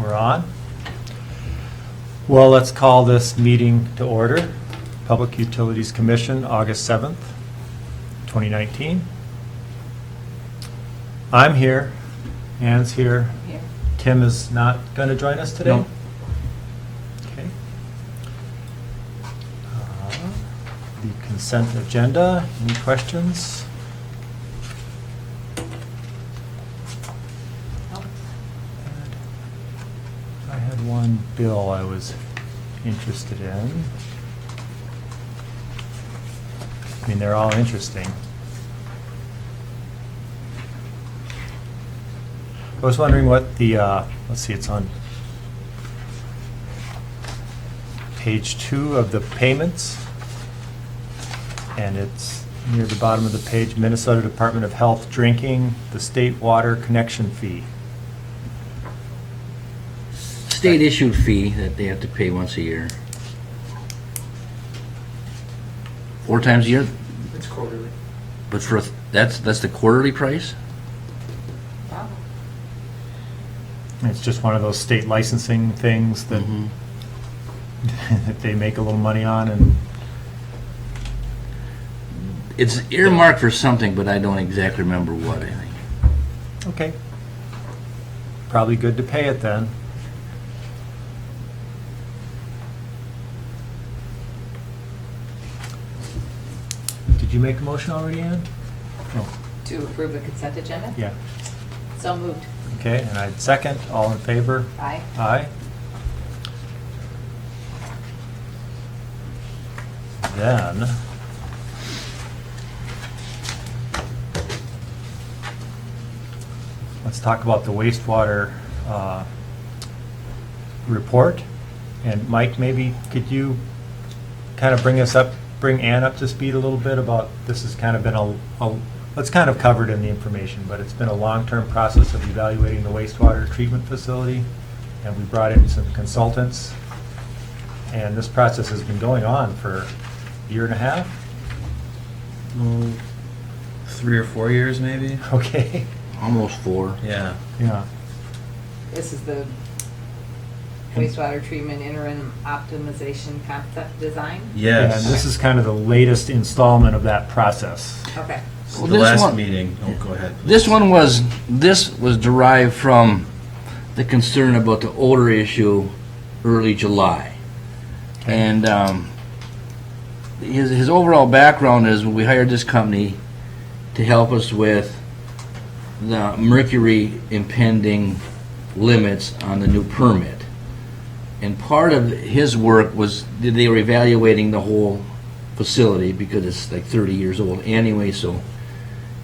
We're on. Well, let's call this meeting to order. Public Utilities Commission, August 7th, 2019. I'm here. Ann's here. Here. Tim is not going to join us today? No. Okay. The consent agenda, any questions? Nope. I had one bill I was interested in. I mean, they're all interesting. I was wondering what the, let's see, it's on page 2 of the payments. And it's near the bottom of the page, Minnesota Department of Health drinking, the state water connection fee. State issued fee that they have to pay once a year. 4 times a year, It's quarterly. but for that's the quarterly price. Wow. It's just one of those state licensing things that, Mhm. that they make a little money on, and It's earmarked for something, but I don't exactly remember what. I think. okay. Probably good to pay it then. Did you make a motion already, Ann? No. To approve the consent agenda? Yeah. So moved. Okay, and I'd second. All in favor? Aye. Aye. Then, let's talk about the wastewater report. And Mike, maybe could you kind of bring Ann up to speed a little bit about, this has kind of been it's kind of covered in the information, but it's been a long-term process of evaluating the wastewater treatment facility, and we brought in some consultants, and this process has been going on for a year and a half. 3 or 4 years, maybe. Okay. Almost 4. Yeah. Yeah. This is the wastewater treatment interim optimization concept design? Yes. And this is kind of the latest installment of that process. Okay. So Well, the this last one- meeting. Oh, go ahead. This was derived from the concern about the odor issue early July, and his overall background is we hired this company to help us with the mercury impending limits on the new permit. And part of his work was they were evaluating the whole facility because it's like 30 years old anyway. So,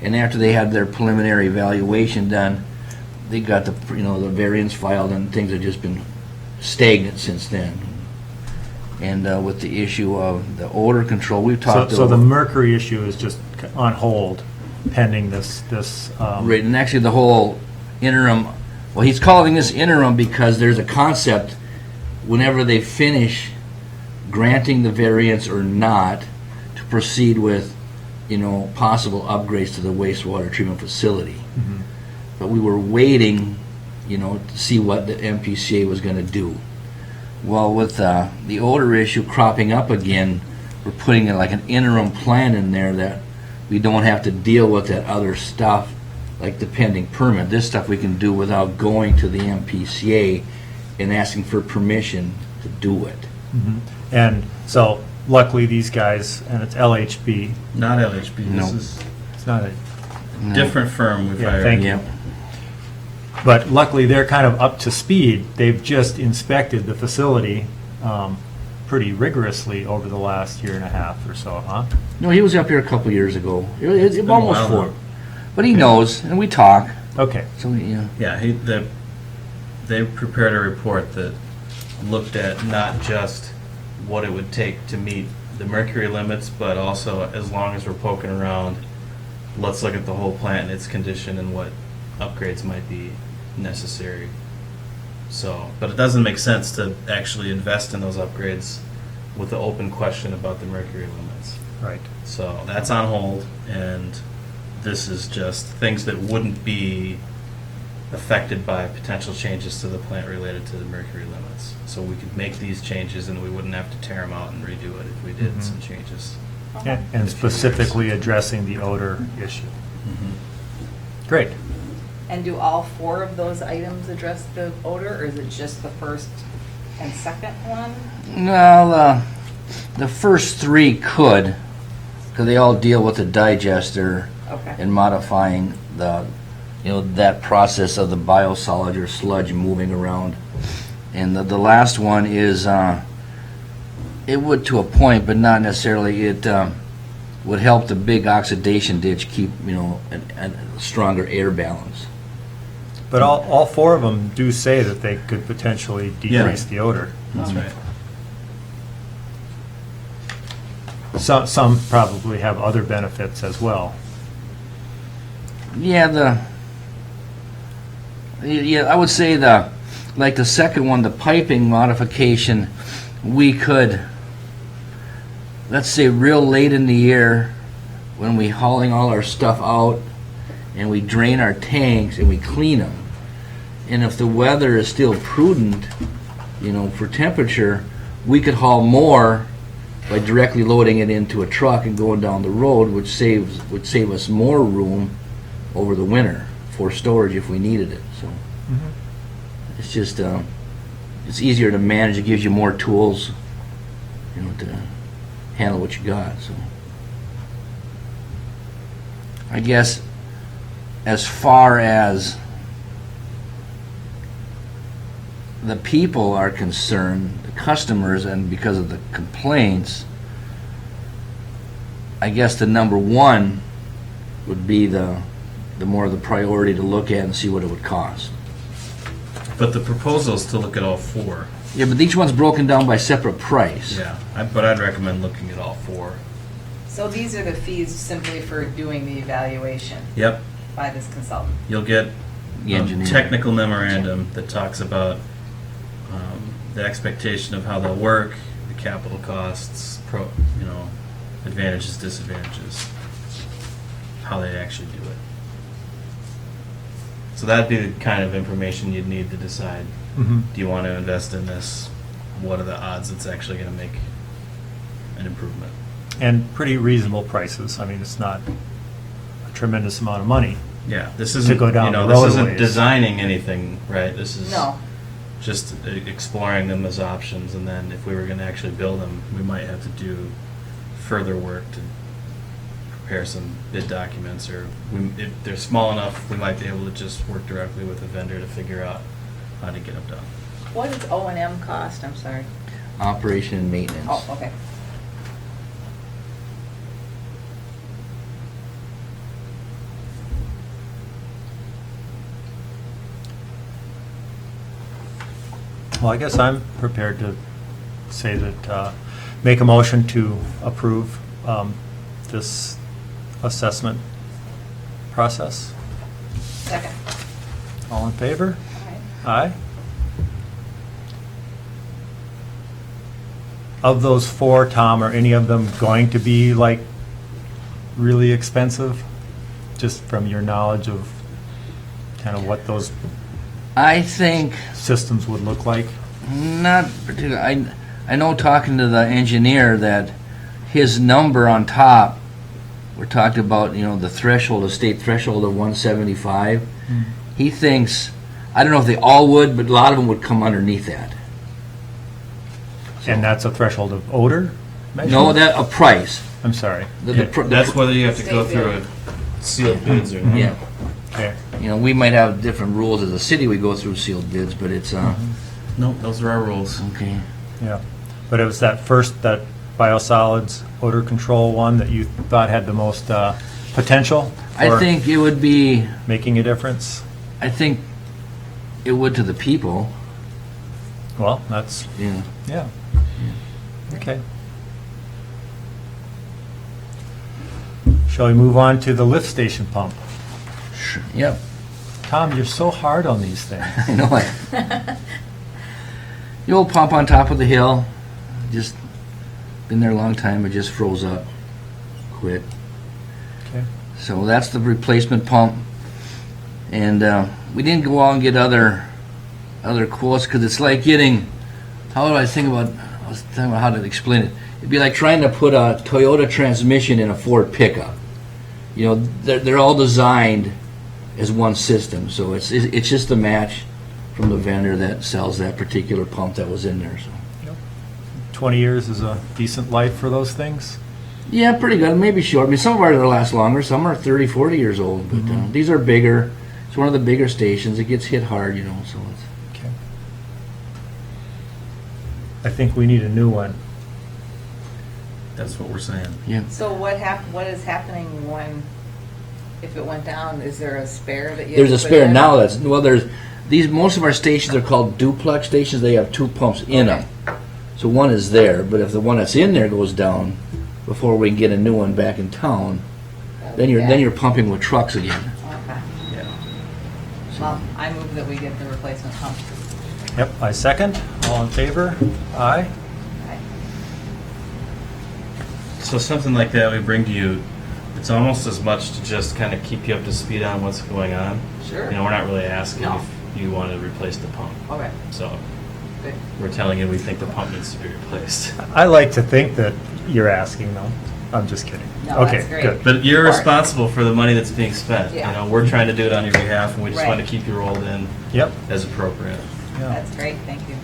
and after they had their preliminary evaluation done, they got the the variance filed, and things have just been stagnant since then. And with the issue of the odor control, we've talked. So the mercury issue is just on hold pending this. Right, and actually the whole interim, well, he's calling this interim because there's a concept, whenever they finish granting the variance or not, to proceed with, possible upgrades to the wastewater treatment facility. Mhm. But we were waiting, to see what the MPCA was going to do. Well, with the odor issue cropping up again, we're putting like an interim plan in there that we don't have to deal with that other stuff, like the pending permit. This stuff we can do without going to the MPCA and asking for permission to do it. Mhm. And so luckily these guys, and it's LHB, Not LHB. No. This is it's not a, a different firm we've Yeah, hired. thank you. Yep. but luckily they're kind of up to speed. They've just inspected the facility pretty rigorously over the last year and a half or so, huh? No, he was up here a couple years ago. It's been a almost while 4. now. But he knows, and we talk. Okay. So, yeah. Yeah. They prepared a report that looked at not just what it would take to meet the mercury limits, but also, as long as we're poking around, let's look at the whole plant and its condition and what upgrades might be necessary. So, but it doesn't make sense to actually invest in those upgrades with the open question about the mercury limits. Right. So that's on hold, and this is just things that wouldn't be affected by potential changes to the plant related to the mercury limits. So we could make these changes and we wouldn't have to tear them out and redo it if we did Mhm. some changes. And specifically addressing the odor issue. Great. And do all 4 of those items address the odor, or is it just the first and second one? Well, the first 3 could, because they all deal with the digester Okay. and modifying that process of the biosolid or sludge moving around. And the last one is, it would to a point, but not necessarily. It would help the big oxidation ditch keep, a stronger air balance. But all 4 of them do say that they could potentially decrease the odor. That's right. Some probably have other benefits as well. Yeah, I would say the second one, the piping modification, we could, let's say real late in the year, when we hauling all our stuff out and we drain our tanks and we clean them. And if the weather is still prudent, for temperature, we could haul more by directly loading it into a truck and going down the road, which would save us more room over the winter for storage if we needed it. So it's just it's easier to manage. It gives you more tools, to handle what you got. So I guess as far as the people are concerned, the customers, and because of the complaints, I guess the number 1 would be the more the priority to look at and see what it would cost. But the proposal is to look at all 4. Yeah, but each one's broken down by separate price. Yeah, but I'd recommend looking at all 4. So these are the fees simply for doing the evaluation Yep. by this consultant? You'll get The a engineer. technical memorandum that talks about the expectation of how they'll work, the capital costs, advantages, disadvantages, how they actually do it. So that'd be the kind of information you'd need to decide, Mhm. do you want to invest in this? What are the odds it's actually going to make an improvement? And pretty reasonable prices. I mean, it's not a tremendous amount of money. Yeah, this isn't, go down the this road a isn't ways. designing anything, right? This is No. just exploring them as options, and then if we were going to actually build them, we might have to do further work to prepare some bid documents, or if they're small enough, we might be able to just work directly with a vendor to figure out how to get them done. What does O&M cost? I'm sorry. Operation and maintenance. Oh, okay. Well, I guess I'm prepared to say that, make a motion to approve this assessment process. Second. All in favor? All right. Aye. Of those 4, Tom, are any of them going to be like really expensive? Just from your knowledge of kind of what those I think systems would look like? not particularly. I know talking to the engineer that his number on top, we're talking about, the threshold, the state threshold of 175. He thinks, I don't know if they all would, but a lot of them would come underneath that. And that's a threshold of odor? No, measurement? that a price. I'm sorry. That's whether you have to go through a sealed bids or not. Yeah. Okay. We might have different rules as a city. We go through sealed bids, but it's No, those are our rules. okay. Yeah. But it was that biosolids odor control one that you thought had the most potential I for think it would be. making a difference? I think it would to the people. Well, that's, Yeah. yeah. Okay. Shall we move on to the lift station pump? Sure. Yep. Tom, you're so hard on these things. I know it. The old pump on top of the hill, just been there a long time. It just froze up, quit. Okay. So that's the replacement pump. And we didn't go out and get other quotes because it's like getting. How do I think about? I was thinking about how to explain it. It'd be like trying to put a Toyota transmission in a Ford pickup. You know, they're all designed as one system, so it's just a match from the vendor that sells that particular pump that was in there. So. 20 years is a decent life for those things. Yeah, pretty good. Maybe short. I mean, some of ours will last longer. Some are 30, 40 years old, but these are bigger. It's one of the bigger stations. It gets hit hard, you know. So it's. Okay. I think we need a new one. That's what we're saying. Yeah. So what is happening when, if it went down, is there a spare that you There's a have to put spare in? now. There's these. Most of our stations are called duplex stations. They have 2 pumps in them. So one is there, but if the one that's in there goes down before we can get a new one back in town, then you're pumping with trucks again. Okay. Yeah. Well, I move that we get the replacement pump. Yep, I second. All in favor? Aye. Okay. So something like that we bring to you, it's almost as much to just kind of keep you up to speed on what's going on. Sure. You know, we're not really asking No. if you want to replace the pump. Okay, So good. we're telling you we think the pump needs to be replaced. I like to think that you're asking, though. I'm just kidding. No, Okay, that's great. good. But you're Of course. responsible for the money that's being spent. Yeah. You know, we're trying to do it on your behalf, and we just Right. want to keep you rolled in Yep. as appropriate. Yeah. That's great, thank you.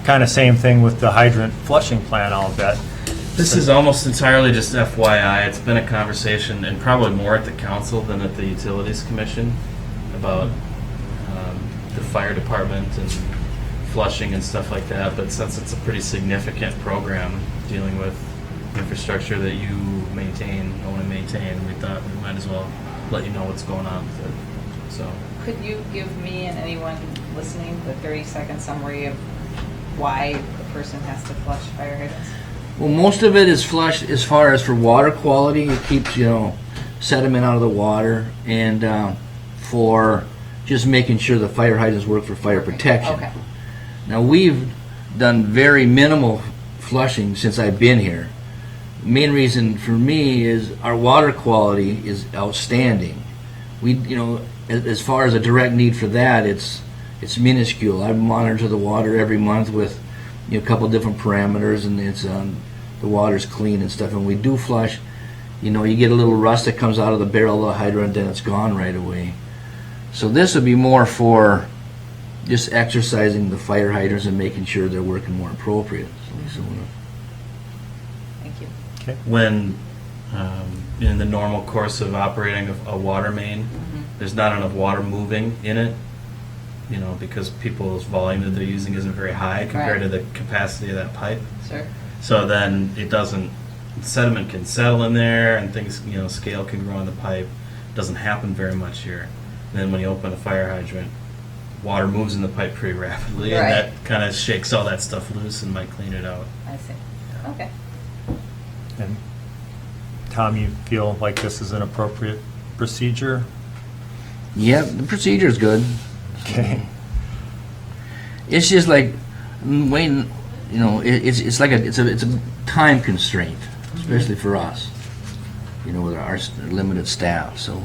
Kind of same thing with the hydrant flushing plan, I'll bet. This is almost entirely just FYI. It's been a conversation, and probably more at the council than at the Utilities Commission, about the fire department and flushing and stuff like that. But since it's a pretty significant program dealing with infrastructure that you maintain, own and maintain, we thought we might as well let you know what's going on with it. So, Could you give me and anyone listening the 30-second summary of why a person has to flush fire hydrants? Well, most of it is flushed as far as for water quality. It keeps, sediment out of the water, and for just making sure the fire hydrants work for fire protection. Okay, Now, we've done very minimal flushing since I've been here. Main reason for me is our water quality is outstanding. We, as far as a direct need for that, it's minuscule. I monitor the water every month with a couple different parameters, and it's the water's clean and stuff. And we do flush. You get a little rust that comes out of the barrel of the hydrant, and it's gone right away. So this would be more for just exercising the fire hydrants and making sure they're working more appropriate. thank you. Okay. when in the normal course of operating a water main, there's not enough water moving in it, because people's volume that they're using isn't very high compared Right. to the capacity of that pipe. Sure. So then sediment can settle in there, and things, scale can grow in the pipe. Doesn't happen very much here. And then when you open a fire hydrant, water moves in the pipe pretty rapidly, Right. and that kind of shakes all that stuff loose and might clean it out. I see. Okay. And Tom, you feel like this is an appropriate procedure? Yeah, the procedure's good. Okay. It's just like waiting. It's like it's a time constraint, especially for us. With our limited staff. So.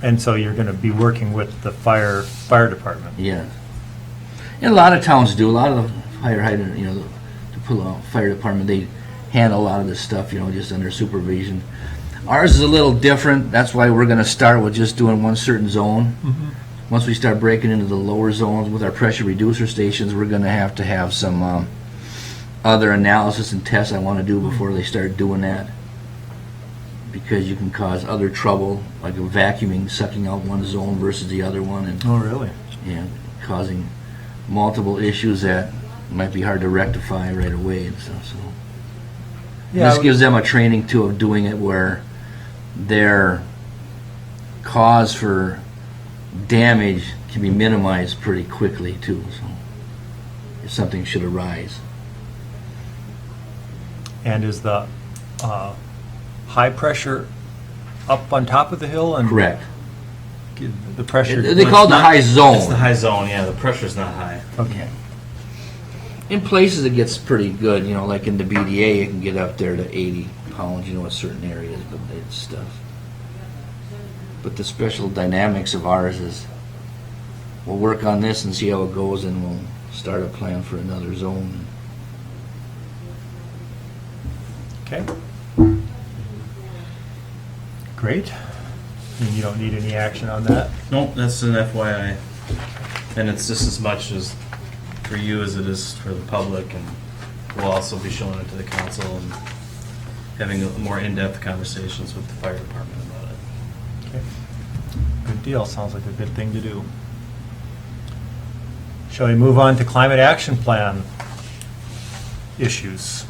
And so you're going to be working with the fire department? Yeah. And a lot of towns do. A lot of the fire hydrant, the fire department, they handle a lot of this stuff, just under supervision. Ours is a little different. That's why we're going to start with just doing one certain zone. Once we start breaking into the lower zones with our pressure reducer stations, we're going to have some other analysis and tests I want to do before they start doing that. Because you can cause other trouble, like a vacuuming, sucking out one zone versus the other one, and Oh, really? causing multiple issues that might be hard to rectify right away and stuff. So this gives them a training too of doing it where their cause for damage can be minimized pretty quickly too. So if something should arise. And is the high pressure up on top of the hill? And Correct. The pressure... They call it the high zone. It's the high zone, yeah. The pressure's not high. Okay. In places it gets pretty good, like in the BDA, it can get up there to 80 pounds, at certain areas, but it's stuff. But the special dynamics of ours is, we'll work on this and see how it goes, and we'll start a plan for another zone. Okay. Great. And you don't need any action on that? Nope, that's an FYI. And it's just as much as for you as it is for the public, and we'll also be showing it to the council and having more in-depth conversations with the fire department about it. Okay. Good deal. Sounds like a good thing to do. Shall we move on to climate action plan issues?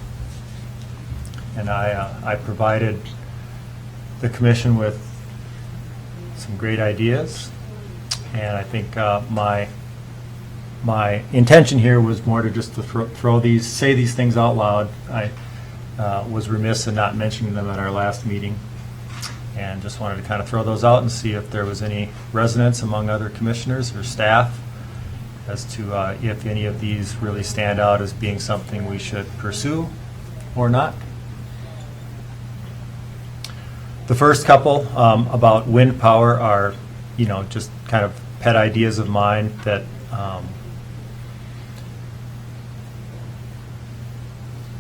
And I provided the commission with some great ideas, and I think my intention here was more to just to say these things out loud. I was remiss in not mentioning them at our last meeting, and just wanted to kind of throw those out and see if there was any resonance among other commissioners or staff as to if any of these really stand out as being something we should pursue or not. The first couple about wind power are, just kind of pet ideas of mine that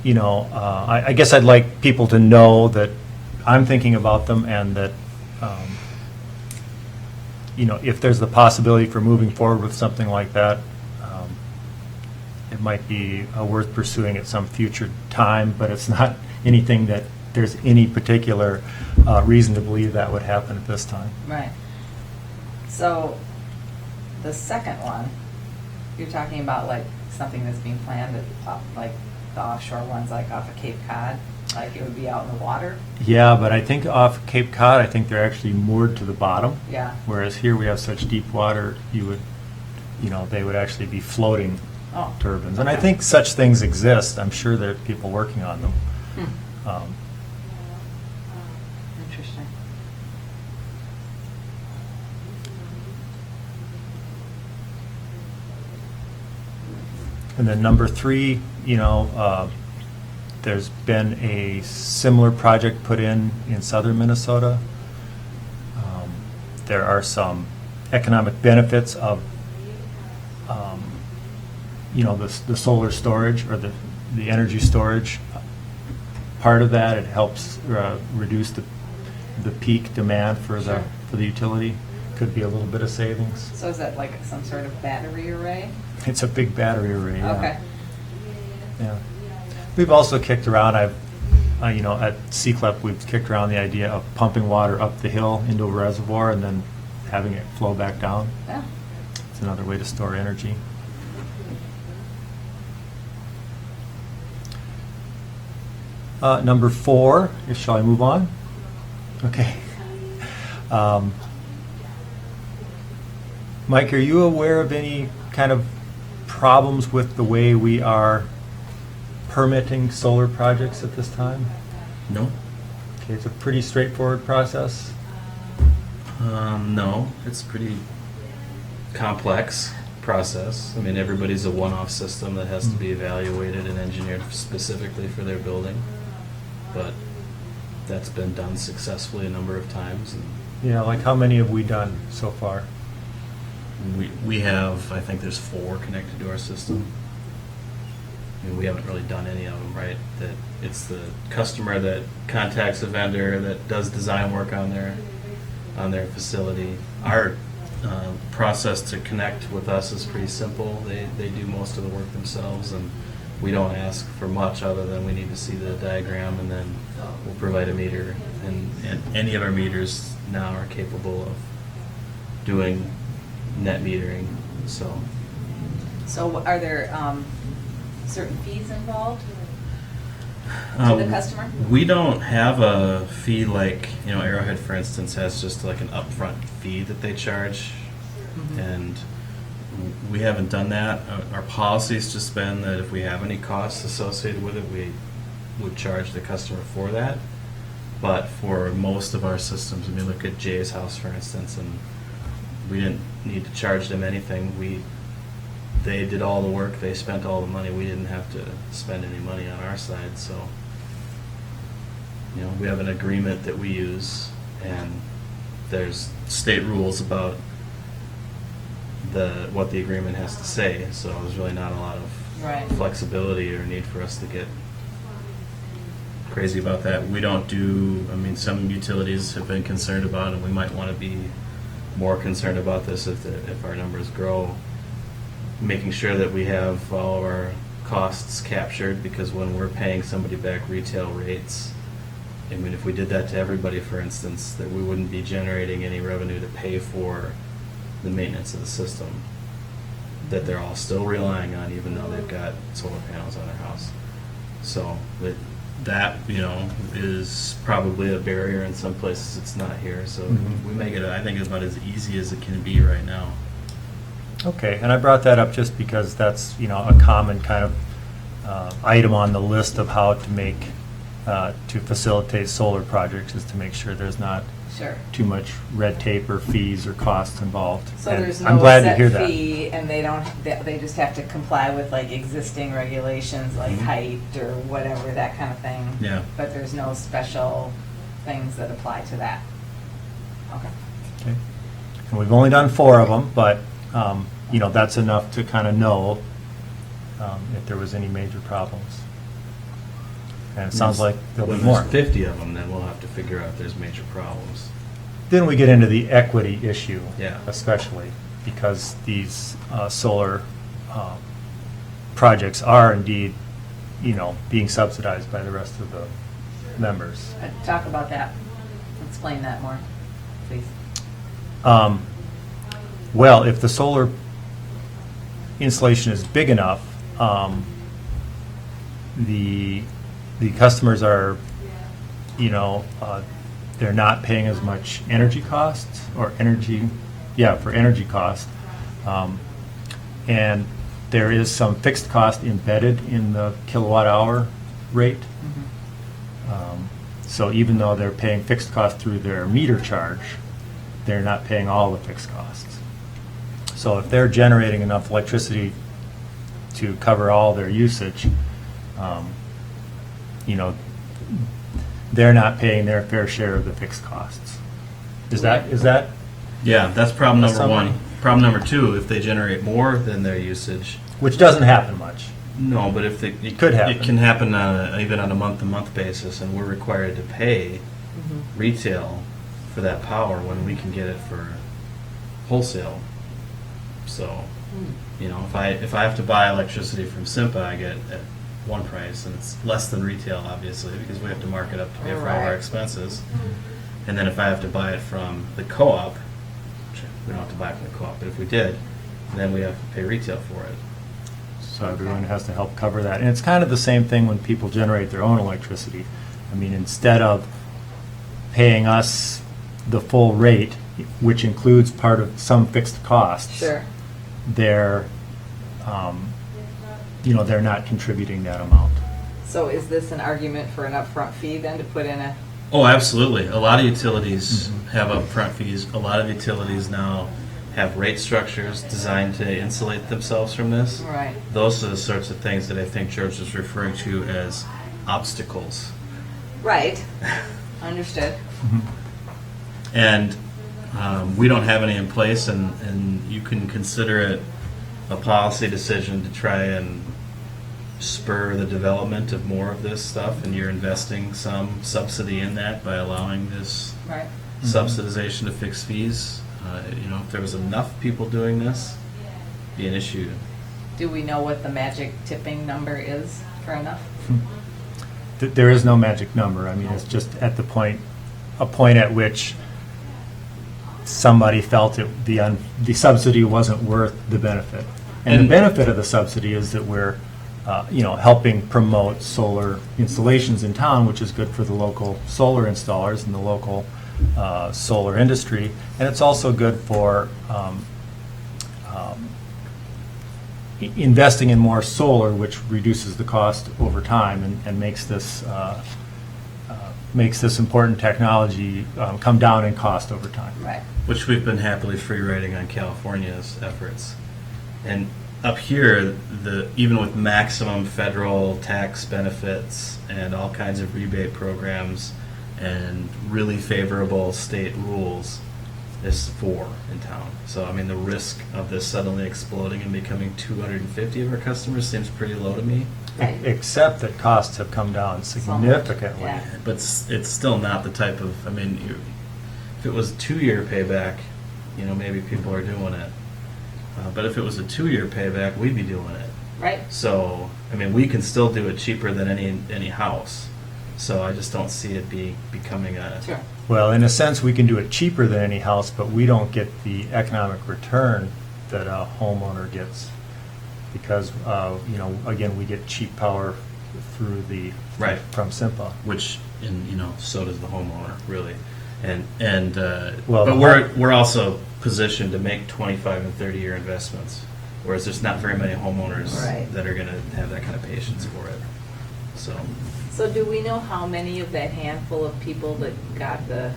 I guess I'd like people to know that I'm thinking about them, and that if there's the possibility for moving forward with something like that, it might be worth pursuing at some future time, but it's not anything that there's any particular reason to believe that would happen at this time. Right. So the second one, you're talking about like something that's being planned at like the offshore ones, like off of Cape Cod, like it would be out in the water. Yeah, but I think off Cape Cod, I think they're actually moored to the bottom. Yeah. Whereas here we have such deep water, they would actually be floating turbines. And I okay. think such things exist. I'm sure there are people working on them. Interesting. And then number 3, there's been a similar project put in southern Minnesota. There are some economic benefits of, the solar storage or the energy storage part of that. It helps reduce the peak demand for Sure. the utility. Could be a little bit of savings. So is that like some sort of battery array? It's a big battery array. Yeah. Okay. Yeah. We've also kicked around, at CCLEP, we've kicked around the idea of pumping water up the hill into a reservoir and then having it flow back down. Yeah. It's another way to store energy. Number 4, shall I move on? Okay. Mike, are you aware of any kind of problems with the way we are permitting solar projects at this time? No? Okay, it's a pretty straightforward process. No, it's a pretty complex process. I mean, everybody's a one-off system that has to be evaluated and engineered specifically for their building. But that's been done successfully a number of times. And Yeah, like how many have we done so far? we have, I think there's 4 connected to our system. I mean, we haven't really done any of them, right? That it's the customer that contacts the vendor that does design work on their facility. Our process to connect with us is pretty simple. They do most of the work themselves, and we don't ask for much other than we need to see the diagram, and then we'll provide a meter. And any of our meters now are capable of doing net metering. So are there certain fees involved to the customer? We don't have a fee like, Arrowhead, for instance, has just like an upfront fee that they charge. Mm-hmm. And we haven't done that. Our policy's just been that if we have any costs associated with it, we would charge the customer for that. But for most of our systems, look at Jay's house, for instance, and we didn't need to charge them anything. They did all the work, they spent all the money, we didn't have to spend any money on our side, so we have an agreement that we use, and there's state rules about what the agreement has to say, so there's really not a lot of Right. flexibility or need for us to get crazy about that. We don't do, I mean, some utilities have been concerned about, and we might want to be more concerned about this if our numbers grow, making sure that we have all of our costs captured, because when we're paying somebody back retail rates, I mean, if we did that to everybody, for instance, that we wouldn't be generating any revenue to pay for the maintenance of the system that they're all still relying on, even though they've got solar panels on their house. So that is probably a barrier in some places. It's not here, so we make it, I think, about as easy as it can be right now. Okay, and I brought that up just because that's, a common kind of item on the list of how to make, to facilitate solar projects, is to make sure there's not Sure. too much red tape or fees or costs involved. So And there's I'm no glad to hear set that. fee, and they just have to comply with like existing regulations, like height or whatever, that kind of thing. Yeah. But there's no special things that apply to that. Okay. Okay. And we've only done 4 of them, but, that's enough to kind of know if there was any major problems. And it sounds like there'll be When more. there's 50 of them, then we'll have to figure out if there's major problems. Then we get into the equity issue, Yeah. especially because these solar projects are indeed, being subsidized by the rest of the members. Talk about that. Explain that more, please. Well, if the solar installation is big enough, the customers are, they're not paying as much energy costs for energy costs. And there is some fixed cost embedded in the kilowatt hour rate. So even though they're paying fixed cost through their meter charge, they're not paying all the fixed costs. So if they're generating enough electricity to cover all their usage, they're not paying their fair share of the fixed costs. Is that? Yeah, that's problem number Summary. 1. Problem number 2, if they generate more than their usage, Which doesn't happen much. no, but if Could happen. it can happen even on a month-to-month basis, and we're required to pay retail for that power when we can get it for wholesale. So, if I have to buy electricity from Simpa, I get it at one price, and it's less than retail, obviously, because we have to mark it up to pay for all of our Right. expenses. And then if I have to buy it from the co-op, which we don't have to buy it from the co-op, but if we did, then we have to pay retail for it. So everyone has to help cover that. And it's kind of the same thing when people generate their own electricity. I mean, instead of paying us the full rate, which includes part of some fixed costs, Sure. they're, they're not contributing that amount. So is this an argument for an upfront fee then to put in a, Oh, absolutely. A lot of utilities have upfront fees. A lot of utilities now have rate structures designed to insulate themselves from this. right? Those are the sorts of things that I think George was referring to as obstacles. Right. Understood. And we don't have any in place, and you can consider it a policy decision to try and spur the development of more of this stuff, and you're investing some subsidy in that by allowing this Right. subsidization of fixed fees. If there was enough people doing this, it'd be an issue. Do we know what the magic tipping number is for enough? There is no magic number. I mean, it's just at a point at which somebody felt the subsidy wasn't worth the benefit. And the And- benefit of the subsidy is that we're, helping promote solar installations in town, which is good for the local solar installers and the local solar industry. And it's also good for investing in more solar, which reduces the cost over time and makes this important technology come down in cost over time. Right. Which we've been happily free riding on California's efforts. And up here, even with maximum federal tax benefits and all kinds of rebate programs and really favorable state rules, There's 4 in town. So, I mean, the risk of this suddenly exploding and becoming 250 of our customers seems pretty low to me. Right. Except that costs have come down significantly. Yeah. But it's still not the type of, I mean, if it was a 2-year payback, maybe people are doing it. But if it was a 2-year payback, we'd be doing it. Right? So, I mean, we can still do it cheaper than any house. So I just don't see it becoming a. Sure. Well, in a sense, we can do it cheaper than any house, but we don't get the economic return that a homeowner gets because, again, we get cheap power through Right. from Simpa. Which, so does the homeowner, really. Well, but the we're also positioned to make 25 and 30-year investments, whereas there's not very many homeowners Right. that are going to have that kind of patience for it. So do we know how many of that handful of people that got the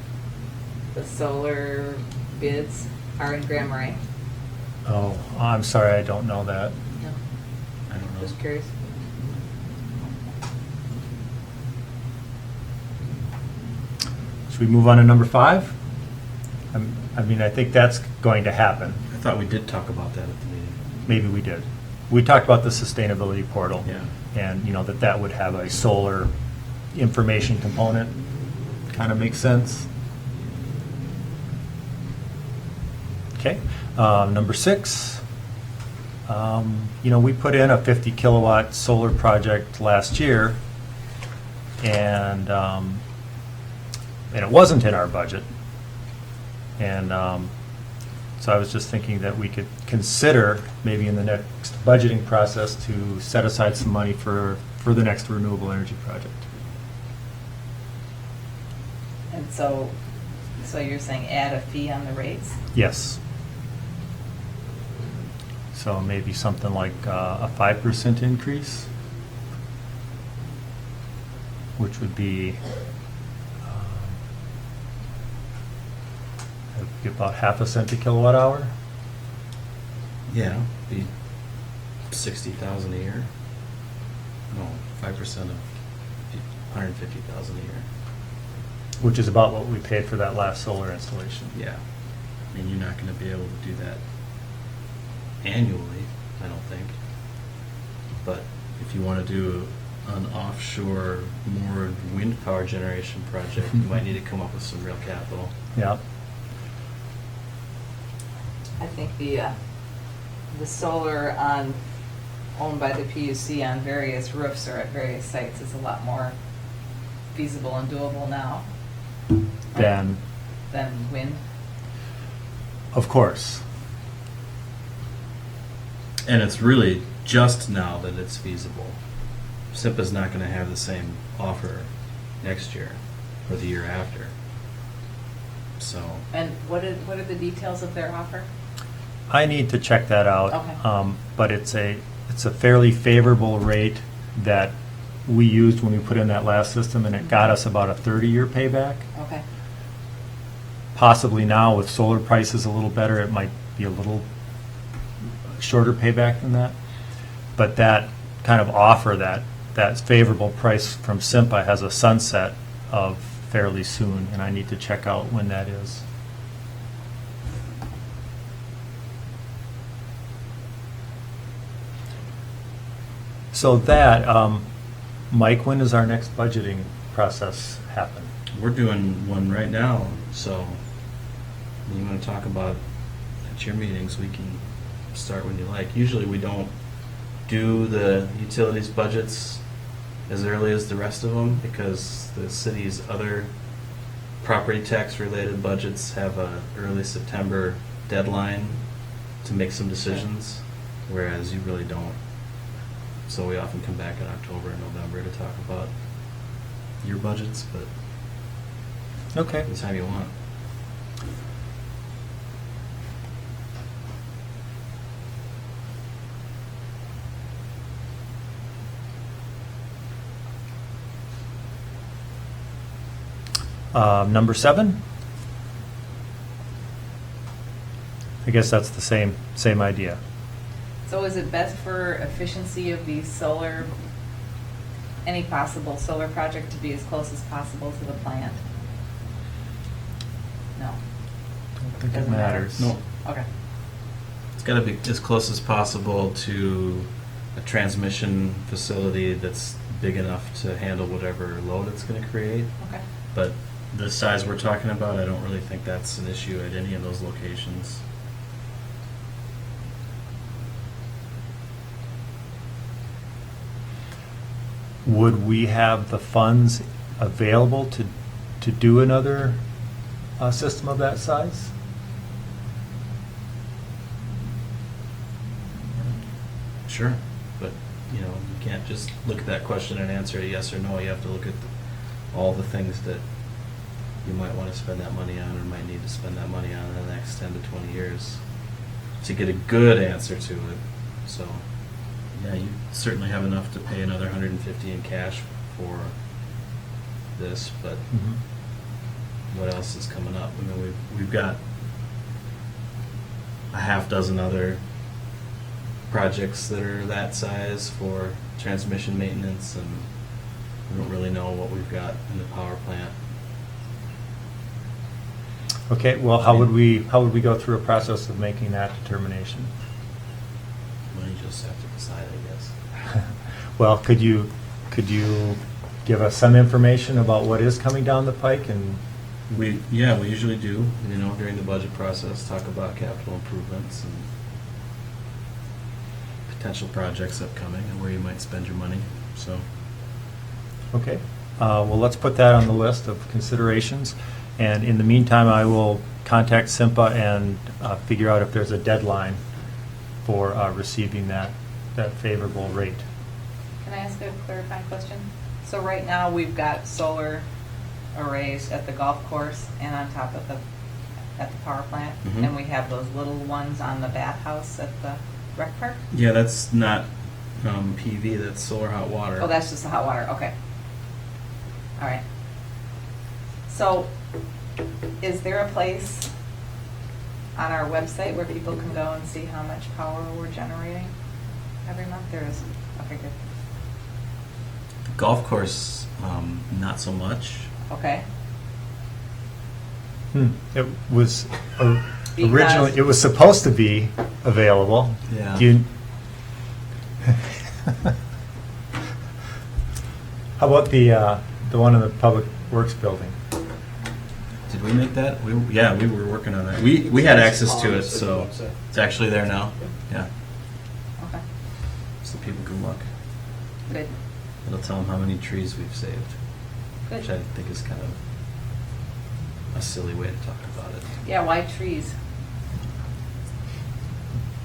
solar bids are in Grand Marais? Oh, I'm sorry, I don't know that. No. I don't know. Just curious. Should we move on to number 5? I mean, I think that's going to happen. I thought we did talk about that at the meeting. Maybe we did. We talked about the sustainability portal. Yeah. And, that would have a solar information component. Kind of makes sense. Okay. Number 6, we put in a 50 kilowatt solar project last year, and it wasn't in our budget. And so I was just thinking that we could consider maybe in the next budgeting process to set aside some money for the next renewable energy project. And so you're saying add a fee on the rates? Yes. So maybe something like a 5% increase, which would be about half a cent a kilowatt hour. Yeah, be 60,000 a year. No, 5% of 150,000 a year. Which is about what we paid for that last solar installation. Yeah, I mean, you're not going to be able to do that annually, I don't think. But if you want to do an offshore moored wind power generation project, you might need to come up with some real capital. Yeah. I think the solar owned by the PUC on various roofs or at various sites is a lot more feasible and doable now Then, than wind. of course. And it's really just now that it's feasible. SIPA's not going to have the same offer next year or the year after. So, And what are the details of their offer? I need to check that out. Okay. But it's a fairly favorable rate that we used when we put in that last system, and it got us about a 30-year payback. Okay. Possibly now with solar prices a little better, it might be a little shorter payback than that. But that kind of offer, that favorable price from Simpa has a sunset of fairly soon, and I need to check out when that is. So that, Mike, when does our next budgeting process happen? we're doing one right now. So, you want to talk about at your meetings, we can start when you like. Usually we don't do the utilities budgets as early as the rest of them because the city's other property tax related budgets have a early September deadline to make some decisions, whereas you really don't. So we often come back in October and November to talk about your budgets, but Okay. anytime you want. Number 7? I guess that's the same idea. So is it best for efficiency of the solar, any possible solar project to be as close as possible to the plant? No. don't think it Doesn't matter. matters. No. Okay. It's got to be as close as possible to a transmission facility that's big enough to handle whatever load it's going to create. Okay. But the size we're talking about, I don't really think that's an issue at any of those locations. Would we have the funds available to do another system of that size? Sure. But, you can't just look at that question and answer a yes or no. You have to look at all the things that you might want to spend that money on or might need to spend that money on in the next 10 to 20 years to get a good answer to it. So, yeah, you certainly have enough to pay another 150 in cash for this, but what else is coming up? I mean, we've got a half dozen other projects that are that size for transmission maintenance, and we don't really know what we've got in the power plant. Okay, well, how would we go through a process of making that determination? Well, you just have to decide, I guess. Well, could you give us some information about what is coming down the pike? And We usually do, during the budget process, talk about capital improvements and potential projects upcoming and where you might spend your money, so. okay, well, let's put that on the list of considerations. And in the meantime, I will contact SIMPA and figure out if there's a deadline for receiving that favorable rate. Can I ask a clarifying question? So right now, we've got solar arrays at the golf course and on top of at the power plant, Mhm. and we have those little ones on the bathhouse at the rec park? Yeah, that's not PV, that's solar hot water. Oh, that's just the hot water, okay. All right. So, is there a place on our website where people can go and see how much power we're generating every month? There is, okay, good. Golf course, not so much. Okay. It was Because- originally, it was supposed to be available. Yeah. Do you- How about the one in the Public Works building? Did we make that? We were working on that. We had access to it, so it's actually there now. Yeah, Okay, so people can look. good, It'll tell them how many trees we've saved, which I good. think is kind of a silly way to talk about it. Yeah, why trees?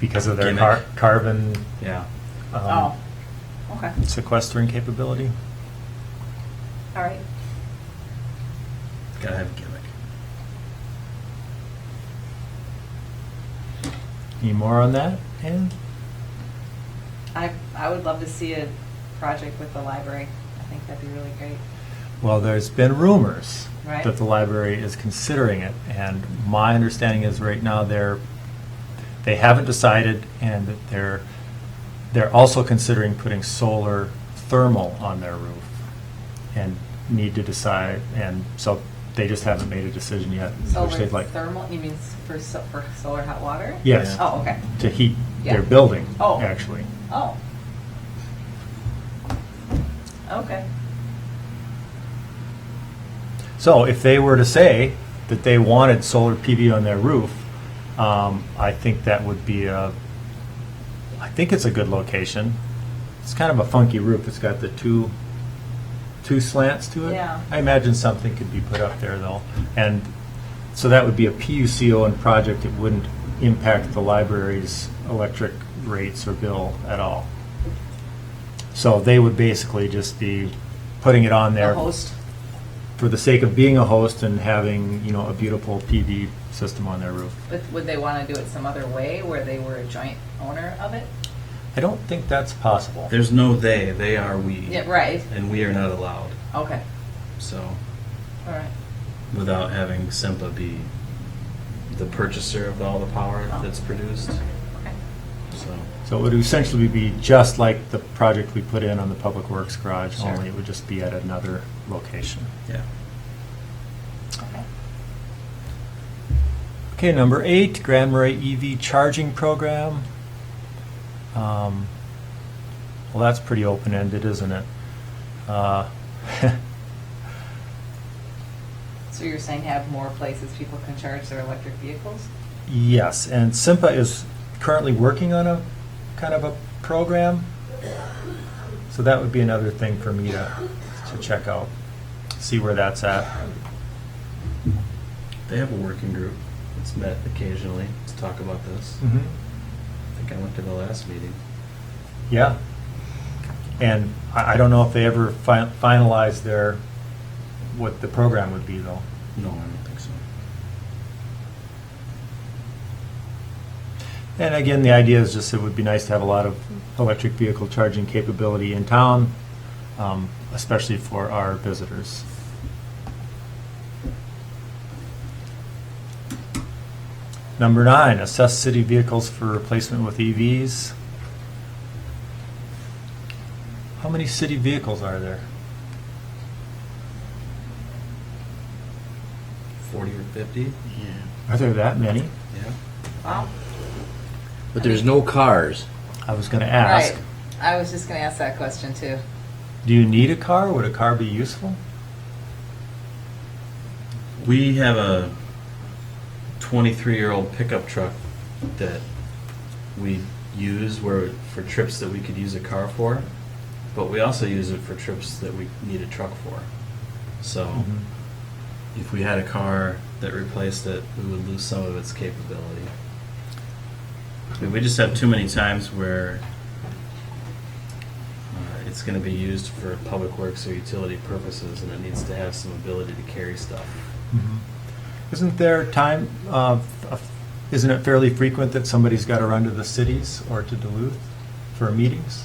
Because of their Gimmick. carbon Yeah. Oh, okay, sequestering capability? all right. Gotta have a gimmick. Any more on that, Ann? I would love to see a project with the library. I think that'd be really great. Well, there's been rumors Right. that the library is considering it, and my understanding is right now they haven't decided, and that they're also considering putting solar thermal on their roof, and need to decide, and so they just haven't made a decision yet. which Solar they'd like. thermal, you mean for solar hot water? Yes, Oh, okay. to heat Yeah. their building, Oh. actually. Oh. Okay. So if they were to say that they wanted solar PV on their roof, I think that would be I think it's a good location. It's kind of a funky roof. It's got the two slants to it. Yeah. I imagine something could be put up there though. And so that would be a PUC-owned project. It wouldn't impact the library's electric rates or bill at all. So they would basically just be putting it on there The host? for the sake of being a host and having, a beautiful PV system on their roof. But would they want to do it some other way where they were a joint owner of it? I don't think that's possible. There's no they are we. Yeah, right. And we are not allowed, Okay. so, All right. without having SIMPA be the purchaser of all the power Oh. that's produced, Okay. so. So it would essentially be just like the project we put in on the Public Works garage, Sure. only it would just be at another location. Yeah. Okay. Okay, number 8, Grand Marais EV charging program. Well, that's pretty open-ended, isn't it? So you're saying have more places people can charge their electric vehicles? Yes, and SIMPA is currently working on a kind of a program. So that would be another thing for me to check out, see where that's at. They have a working group that's met occasionally to talk about this. Mhm. I think I went to the last meeting. Yeah. And I don't know if they ever finalized what the program would be, though. No, I don't think so. And again, the idea is just it would be nice to have a lot of electric vehicle charging capability in town, especially for our visitors. Number 9, assess city vehicles for replacement with EVs. How many city vehicles are there? 40 or 50? Are there that many? Yeah. Wow. But there's no cars. I was going to ask. Right. I was just gonna ask that question too. Do you need a car? Would a car be useful? We have a 23-year-old pickup truck that we use for trips that we could use a car for, but we also use it for trips that we need a truck for. So Mhm. if we had a car that replaced it, we would lose some of its capability. I mean, we just have too many times where it's going to be used for public works or utility purposes, and it needs to have some ability to carry stuff. Mhm. Isn't there time, isn't it fairly frequent that somebody's got to run to the cities or to Duluth for meetings?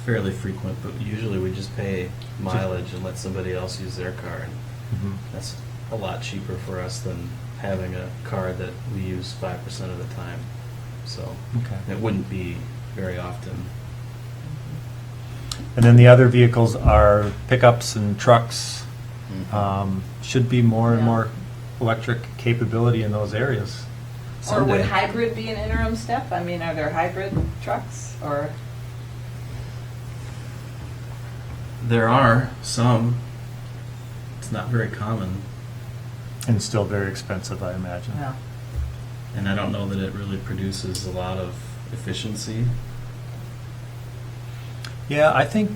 Fairly frequent, but usually we just pay mileage and let somebody else use their car. And Mhm. that's a lot cheaper for us than having a car that we use 5% of the time. So Okay. it wouldn't be very often. And then the other vehicles are pickups and trucks. Should be more and Yeah. more electric capability in those areas. Or would someday. hybrid be an interim step? I mean, are there hybrid trucks or? There are some. It's not very common, And still very expensive, I imagine. No. and I don't know that it really produces a lot of efficiency. Yeah, I think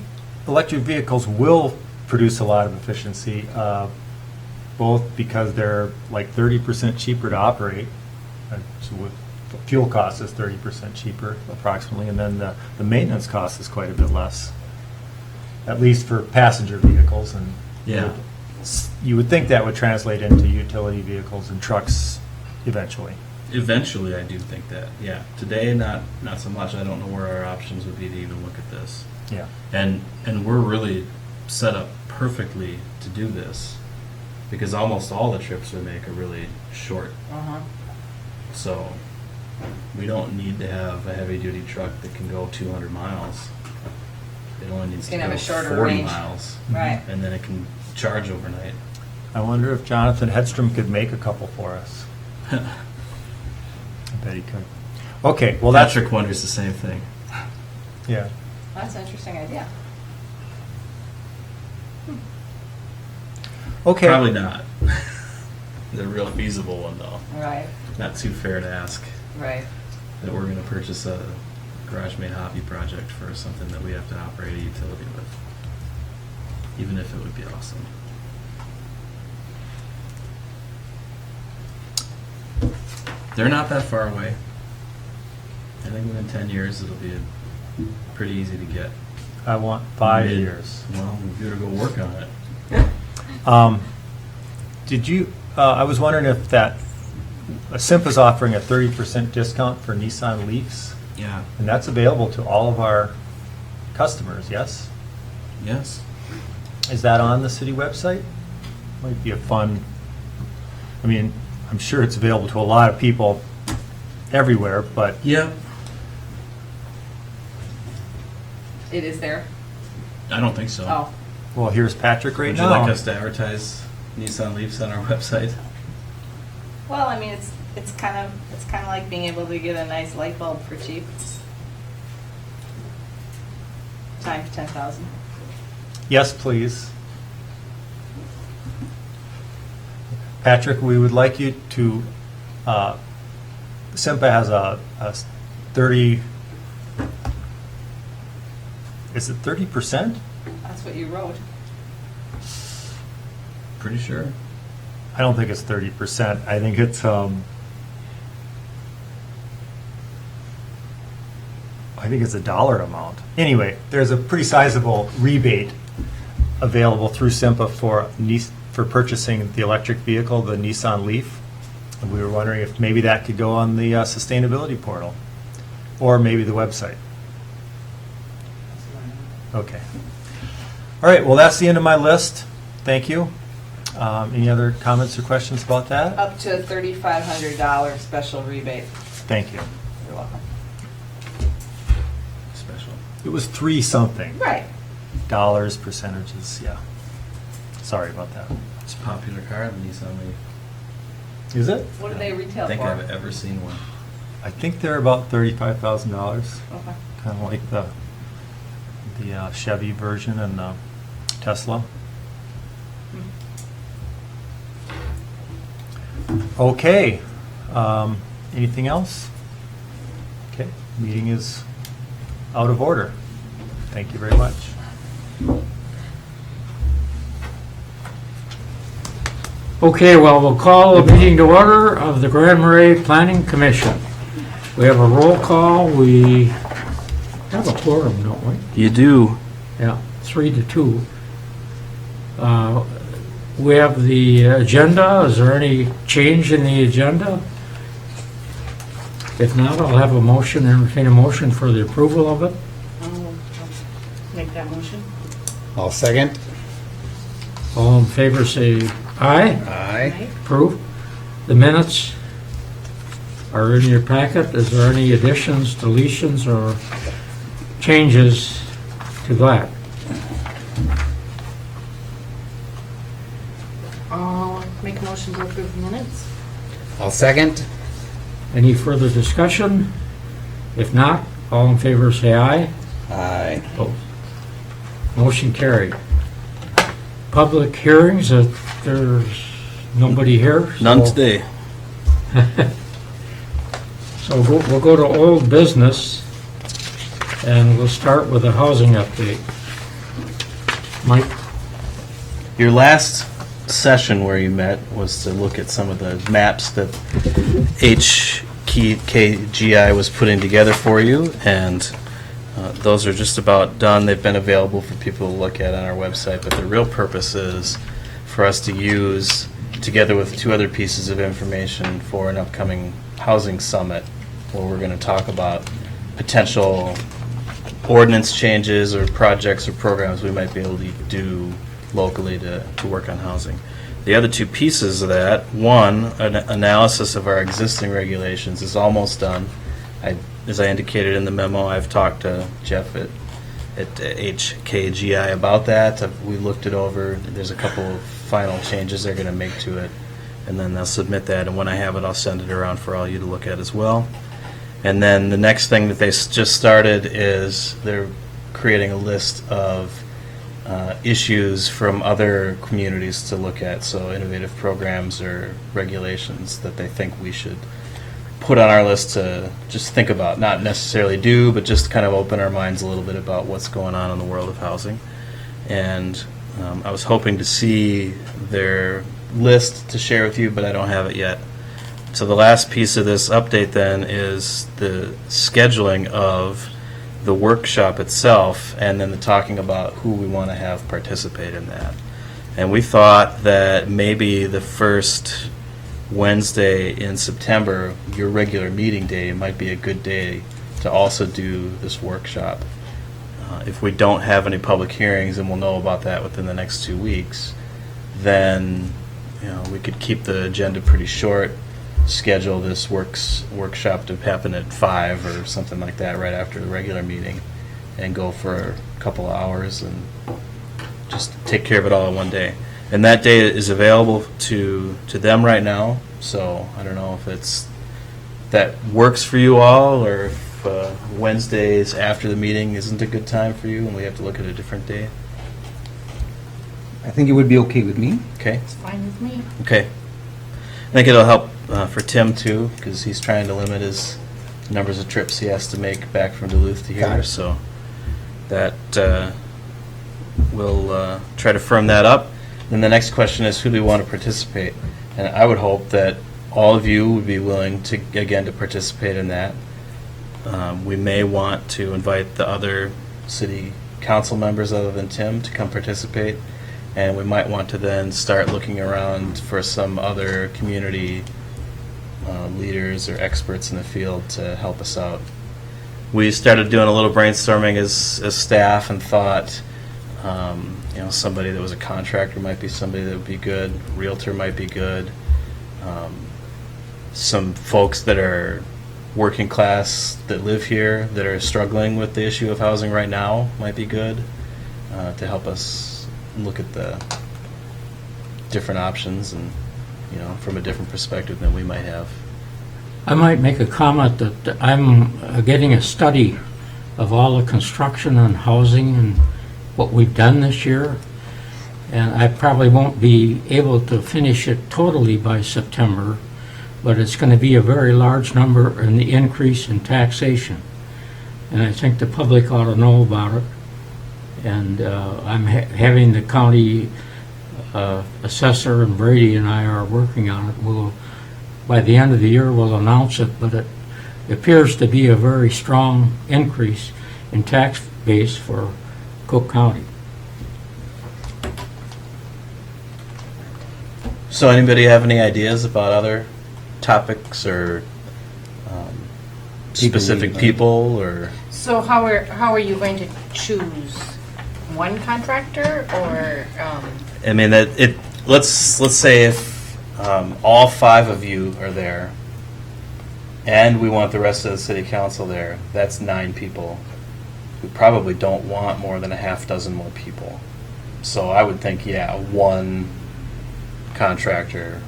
electric vehicles will produce a lot of efficiency, both because they're like 30% cheaper to operate. So with fuel cost is 30% cheaper approximately, and then the maintenance cost is quite a bit less, at least for passenger vehicles. And Yeah. you would think that would translate into utility vehicles and trucks eventually. Eventually, I do think that. Yeah. Today, not so much. I don't know where our options would be to even look at this. Yeah. And we're really set up perfectly to do this because almost all the trips we make are really short. Uh-huh. So we don't need to have a heavy duty truck that can go 200 miles. It only needs to Can have go a shorter 40 range. miles. Right. And then it can charge overnight. I wonder if Jonathan Hedstrom could make a couple for us. I bet he could. Okay, well that's Patrick wonders the same thing. yeah. That's an interesting idea. Okay. Probably not. The real feasible one though. Right, Not too fair to ask right. that we're going to purchase a garage-made hobby project for something that we have to operate a utility with, even if it would be awesome. They're not that far away. I think within 10 years it'll be pretty easy to get. I want 5 Mid- years. Well, we better go work on it. Did you? I was wondering if that SIMP is offering a 30% discount for Nissan Leafs, Yeah. and that's available to all of our customers. Yes. Yes. Is that on the city website? Might be a fun. I mean, I'm sure it's available to a lot of people everywhere, but Yep. It is there? I don't think so. Oh, well, here's Patrick right Would now. you like us to advertise Nissan Leafs on our website? well, I mean, it's It's kind of like being able to get a nice light bulb for cheap. Times 10,000. Yes, please. Patrick, we would like you to, SIMPA has a 30, is it 30%? That's what you wrote. Pretty sure. I don't think it's 30%. I think it's, I think it's a dollar amount. Anyway, there's a pretty sizable rebate available through SIMPA for purchasing the electric vehicle, the Nissan Leaf. And we were wondering if maybe that could go on the sustainability portal, or maybe the website. Okay. All right, well, that's the end of my list. Thank you. Any other comments or questions about that? Up to a $3,500 special rebate. Thank you. You're welcome. Special. It was 3 something. Right. Dollars, percentages, yeah. Sorry about that. It's a popular car, the Nissan Leaf. Is it? What do they I retail think for? I've ever seen one. I think they're about $35,000. Okay. Kind of like the Chevy version and the Tesla. Okay. Anything else? Okay. Meeting is out of order. Thank you very much. Okay, well, we'll call the meeting to order of the Grand Marais Planning Commission. We have a roll call. We have a quorum, don't we? You do. Yeah, 3-2. We have the agenda. Is there any change in the agenda? If not, I'll have a motion, entertain a motion for the approval of it. I'll make that motion. I'll second. All in favor, say aye. Aye. Approve. The minutes are in your packet. Is there any additions, deletions, or changes to that? I'll make a motion to approve the minutes. I'll second. Any further discussion? If not, all in favor say aye. Aye. Opposed. Motion carried. Public hearings, there's nobody here. None so- today. So we'll go to old business, and we'll start with a housing update. Mike? Your last session where you met was to look at some of the maps that HKGI was putting together for you, and those are just about done. They've been available for people to look at on our website, but the real purpose is for us to use, together with 2 other pieces of information, for an upcoming housing summit, where we're going to talk about potential ordinance changes or projects or programs we might be able to do locally to work on housing. The other 2 pieces of that, one, an analysis of our existing regulations is almost done. As I indicated in the memo, I've talked to Jeff at HKGI about that. We looked it over. There's a couple of final changes they're going to make to it, and then they'll submit that, and when I have it, I'll send it around for all you to look at as well. And then the next thing that they just started is they're creating a list of issues from other communities to look at, so innovative programs or regulations that they think we should put on our list to just think about, not necessarily do, but just kind of open our minds a little bit about what's going on in the world of housing. And I was hoping to see their list to share with you, but I don't have it yet. So the last piece of this update then is the scheduling of the workshop itself, and then the talking about who we want to have participate in that. And we thought that maybe the first Wednesday in September, your regular meeting day, might be a good day to also do this workshop. If we don't have any public hearings, and we'll know about that within the next 2 weeks, then we could keep the agenda pretty short, schedule this workshop to happen at 5 or something like that right after the regular meeting, and go for a couple of hours and just take care of it all in one day. And that day is available to them right now, so I don't know if that works for you all, or if Wednesdays after the meeting isn't a good time for you and we have to look at a different day. I think it would be okay with me. Okay? It's fine with me. Okay. I think it'll help for Tim too, because he's trying to limit his numbers of trips he has to make back from Duluth to Got here. it. So that we'll try to firm that up. Then the next question is, who do we want to participate? And I would hope that all of you would be willing to, again, to participate in that. We may want to invite the other city council members other than Tim to come participate. And we might want to then start looking around for some other community leaders or experts in the field to help us out. We started doing a little brainstorming as staff and thought, somebody that was a contractor might be somebody that would be good. Realtor might be good. Some folks that are working class that live here that are struggling with the issue of housing right now might be good to help us look at the different options and, from a different perspective than we might have. I might make a comment that I'm getting a study of all the construction and housing and what we've done this year, and I probably won't be able to finish it totally by September, but it's going to be a very large number in the increase in taxation, and I think the public ought to know about it. And I'm having the county assessor, and Brady and I are working on it. By the end of the year, we'll announce it, but it appears to be a very strong increase in tax base for Cook County. So anybody have any ideas about other topics or specific we'd like. people or? So how are you going to choose one contractor or? I mean, let's say if all 5 of you are there and we want the rest of the city council there, that's 9 people. We probably don't want more than a half dozen more people. So I would think, one contractor,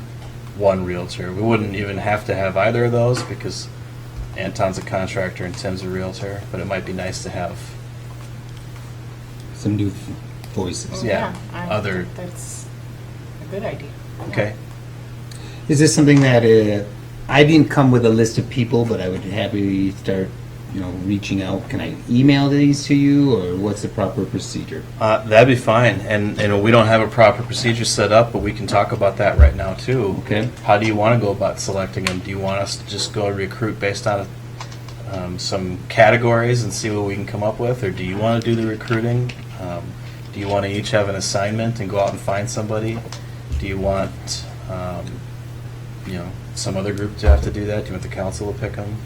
one realtor. We wouldn't even have to have either of those because Anton's a contractor and Tim's a realtor, but it might be nice to have Some new voices. Yeah, I other- think that's a good idea. Okay. Is this something that I didn't come with a list of people, but I would happily start, reaching out? Can I email these to you, or what's the proper procedure? That'd be fine. And we don't have a proper procedure set up, but we can talk about that right now too. Okay. How do you want to go about selecting them? Do you want us to just go recruit based on some categories and see what we can come up with, or do you want to do the recruiting? Do you want to each have an assignment and go out and find somebody? Do you want some other group to have to do that? Do you want the council to pick them?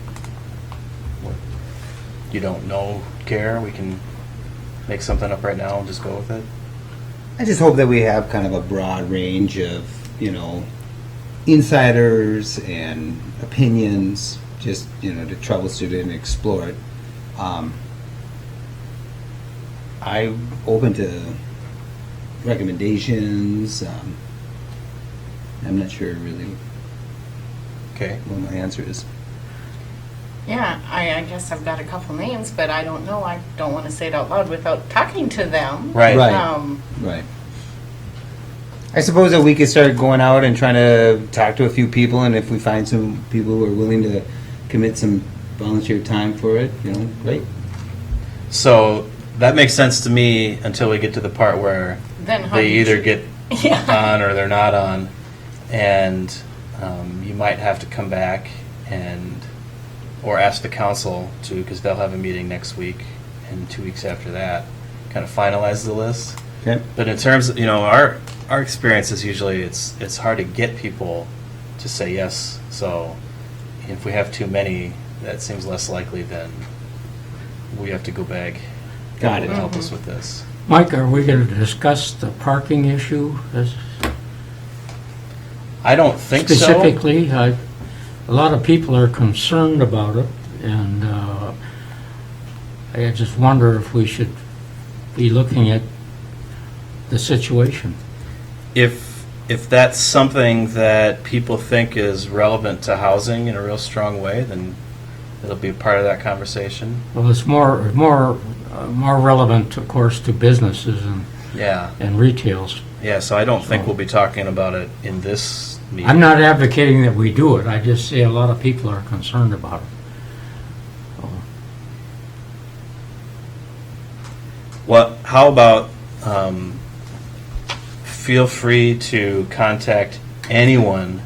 You don't care? We can make something up right now and just go with it. I just hope that we have kind of a broad range of, insiders and opinions, just, to troubleshoot it and explore it. I'm open to recommendations. I'm not sure really Okay. what my answer is. Yeah, I guess I've got a couple names, but I don't know. I don't want to say it out loud without talking to them. Right. Right. Right. I suppose that we could start going out and trying to talk to a few people, and if we find some people who are willing to commit some volunteer time for it, great. So that makes sense to me until we get to the part where Then how they do you either choose? get Yeah. on or they're not on, and you might have to come back or ask the council to, because they'll have a meeting next week and 2 weeks after that, kind of finalize the list. Okay. But in terms of, our experience is usually it's hard to get people to say yes. So if we have too many, that seems less likely than we have to go beg Got people it. to help us with this. Mike, are we going to discuss the parking issue I don't think so. specifically? A lot of people are concerned about it, and I just wonder if we should be looking at the situation. if that's something that people think is relevant to housing in a real strong way, then it'll be part of that conversation. Well, it's more relevant, of course, to businesses Yeah, and retails. yeah. So I don't think we'll be talking about it in this meeting. I'm not advocating that we do it, I just say a lot of people are concerned about it. So, What? How about feel free to contact anyone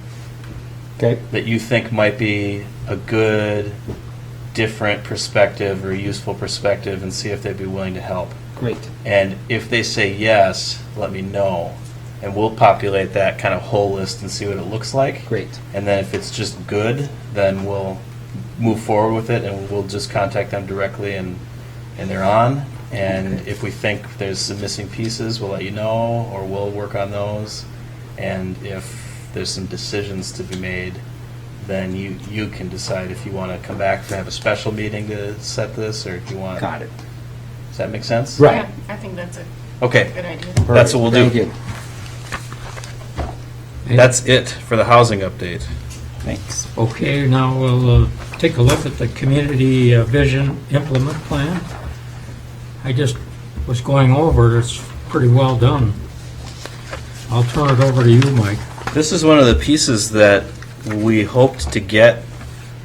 Okay. that you think might be a good, different perspective or useful perspective, and see if they'd be willing to help. Great. And if they say yes, let me know, and we'll populate that kind of whole list and see what it looks like. Great. And then if it's just good, then we'll move forward with it, and we'll just contact them directly, and they're on. And if we think there's some missing pieces, we'll let you know, or we'll work on those. And if there's some decisions to be made, then you can decide if you want to come back to have a special meeting to set this, or if you want. Got it. Does that make sense? Right. Yeah, I think that's a Okay, good idea. that's what we'll do. Thank you. That's it for the housing update. Thanks. Okay, now we'll take a look at the community vision implement plan. I just was going over it, it's pretty well done. I'll turn it over to you, Mike. This is one of the pieces that we hoped to get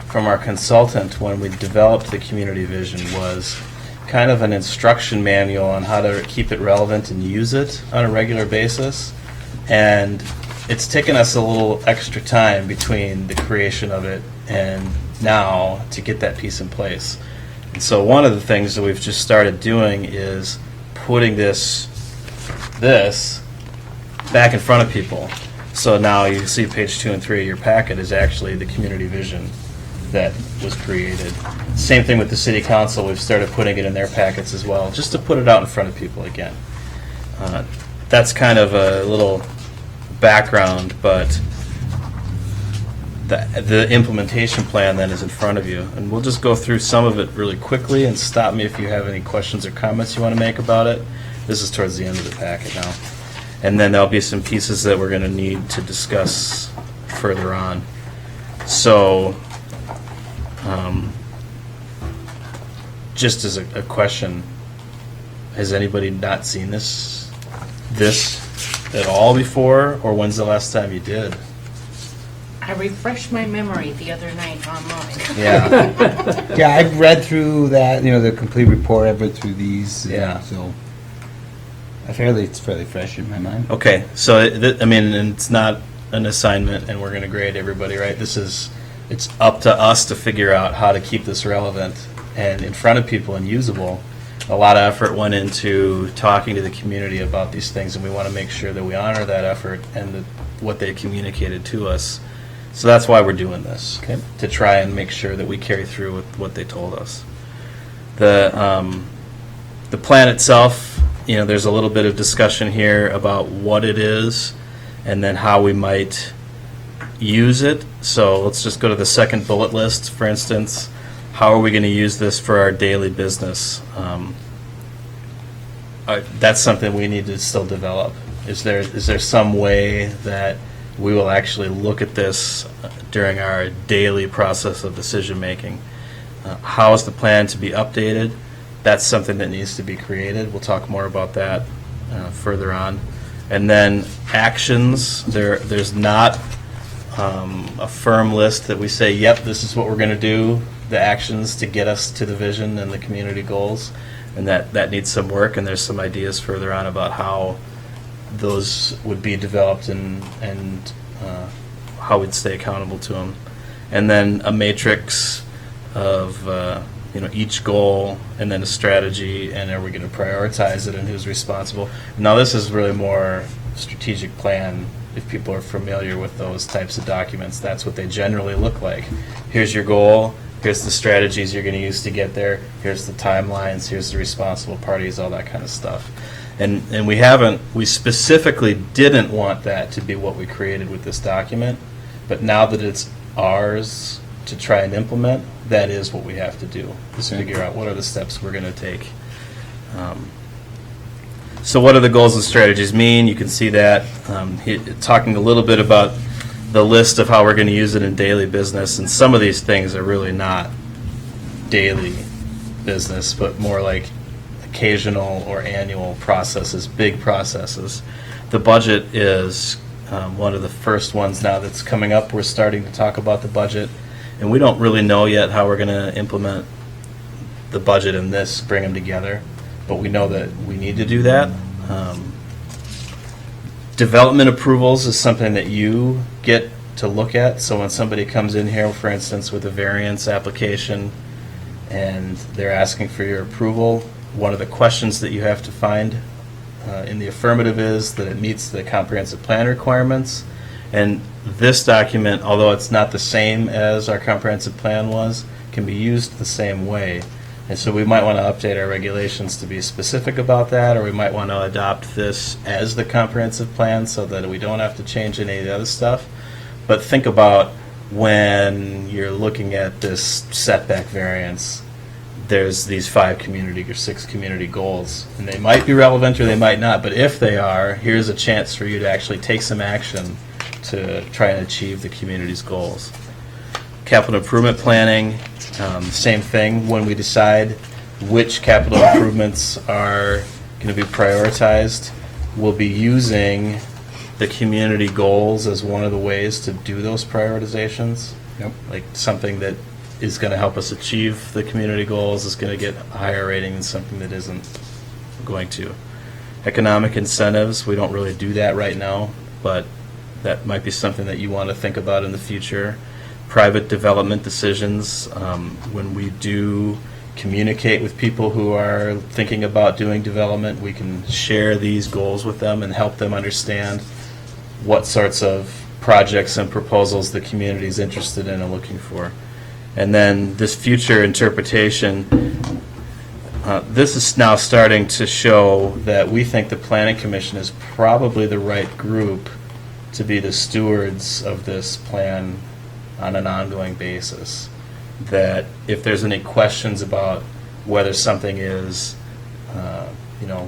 from our consultant when we developed the community vision, was kind of an instruction manual on how to keep it relevant and use it on a regular basis. And it's taken us a little extra time between the creation of it and now to get that piece in place. And so one of the things that we've just started doing is putting this back in front of people. So now you see page 2 and 3 of your packet is actually the community vision that was created. Same thing with the city council. We've started putting it in their packets as well, just to put it out in front of people again. That's kind of a little background, but the implementation plan then is in front of you. And we'll just go through some of it really quickly, and stop me if you have any questions or comments you want to make about it. This is towards the end of the packet now. And then there'll be some pieces that we're going to need to discuss further on. So, just as a question, has anybody not seen this at all before, or when's the last time you did? I refreshed my memory the other night online. Yeah. Yeah, I've read through that, the complete report. I've read through these. Yeah. So it's fairly fresh in my mind. Okay, so and it's not an assignment, and we're going to grade everybody, right? It's up to us to figure out how to keep this relevant and in front of people and usable. A lot of effort went into talking to the community about these things, and we want to make sure that we honor that effort and what they communicated to us. So that's why we're doing this, Okay. to try and make sure that we carry through with what they told us. The plan itself, there's a little bit of discussion here about what it is and then how we might use it. So let's just go to the second bullet list, for instance. How are we going to use this for our daily business? That's something we need to still develop. Is there some way that we will actually look at this during our daily process of decision making? How is the plan to be updated? That's something that needs to be created. We'll talk more about that further on. And then actions, there's not a firm list that we say, yep, this is what we're going to do, the actions to get us to the vision and the community goals. And that needs some work, and there's some ideas further on about how those would be developed and how we'd stay accountable to them. And then a matrix of each goal, and then a strategy, and are we going to prioritize it, and who's responsible. Now this is really more strategic plan. If people are familiar with those types of documents, that's what they generally look like. Here's your goal, here's the strategies you're going to use to get there, here's the timelines, here's the responsible parties, all that kind of stuff. And we specifically didn't want that to be what we created with this document, but now that it's ours to try and implement, that is what we have to do, is figure out what are the steps we're going to take. So what do the goals and strategies mean? You can see that talking a little bit about the list of how we're going to use it in daily business, and some of these things are really not daily business, but more like occasional or annual processes, big processes. The budget is one of the first ones now that's coming up. We're starting to talk about the budget, and we don't really know yet how we're going to implement the budget in this, bring them together, but we know that we need to do that. Development approvals is something that you get to look at. So when somebody comes in here, for instance, with a variance application and they're asking for your approval, one of the questions that you have to find in the affirmative is that it meets the comprehensive plan requirements. And this document, although it's not the same as our comprehensive plan was, can be used the same way. And so we might want to update our regulations to be specific about that, or we might want to adopt this as the comprehensive plan so that we don't have to change any of the other stuff. But think about when you're looking at this setback variance, there's these 5 community or 6 community goals, and they might be relevant or they might not, but if they are, here's a chance for you to actually take some action to try and achieve the community's goals. Capital improvement planning, same thing. When we decide which capital improvements are going to be prioritized, we'll be using the community goals as one of the ways to do those prioritizations. Yep. Like something that is going to help us achieve the community goals is going to get a higher rating than something that isn't going to. Economic incentives, we don't really do that right now, but that might be something that you want to think about in the future. Private development decisions, when we do communicate with people who are thinking about doing development, we can share these goals with them and help them understand what sorts of projects and proposals the community is interested in and looking for. And then this future interpretation, this is now starting to show that we think the Planning Commission is probably the right group to be the stewards of this plan on an ongoing basis. That if there's any questions about whether something is,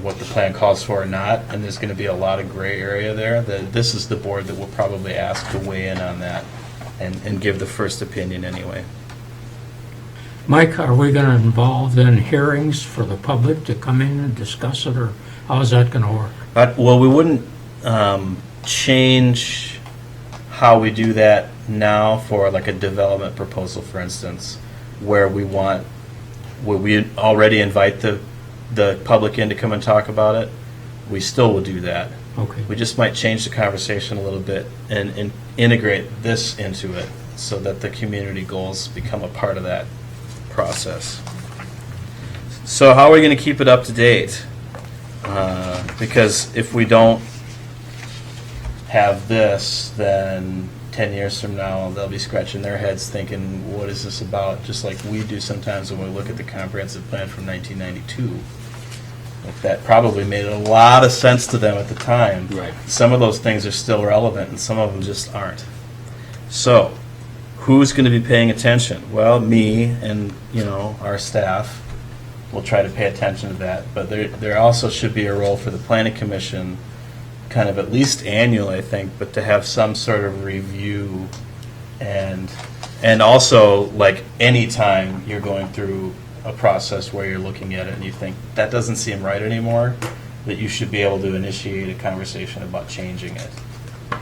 what the plan calls for or not, and there's going to be a lot of gray area there, that this is the board that will probably ask to weigh in on that and give the first opinion anyway. Mike, are we going to involve then hearings for the public to come in and discuss it, or how is that going to work? Well, we wouldn't change how we do that now for like a development proposal, for instance, where we already invite the public in to come and talk about it. We still will do that. Okay. We just might change the conversation a little bit and integrate this into it so that the community goals become a part of that process. So how are we going to keep it up to date? Because if we don't have this, then 10 years from now they'll be scratching their heads thinking, what is this about? Just like we do sometimes when we look at the comprehensive plan from 1992. Like that probably made a lot of sense to them at the time. Right. Some of those things are still relevant and some of them just aren't. So who's going to be paying attention? Well, me and our staff will try to pay attention to that. But there also should be a role for the Planning Commission, kind of at least annually, I think, but to have some sort of review and also like any time you're going through a process where you're looking at it and you think that doesn't seem right anymore, that you should be able to initiate a conversation about changing it.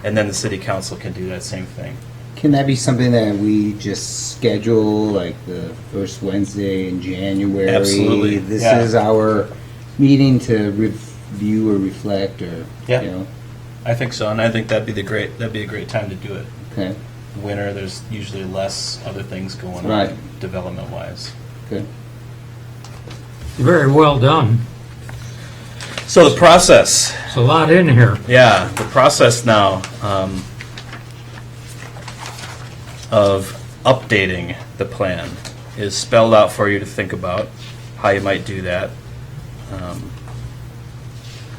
And then the city council can do that same thing. Can that be something that we just schedule, like the first Wednesday in January? Absolutely, This yeah. is our meeting to review or reflect, or Yeah. I think so, and I think that'd be a great time to do it. Okay. Winter, there's usually less other things going Right. on development-wise. Good. Very well done. So the process, There's a lot in here. yeah, the process now of updating the plan is spelled out for you to think about how you might do that.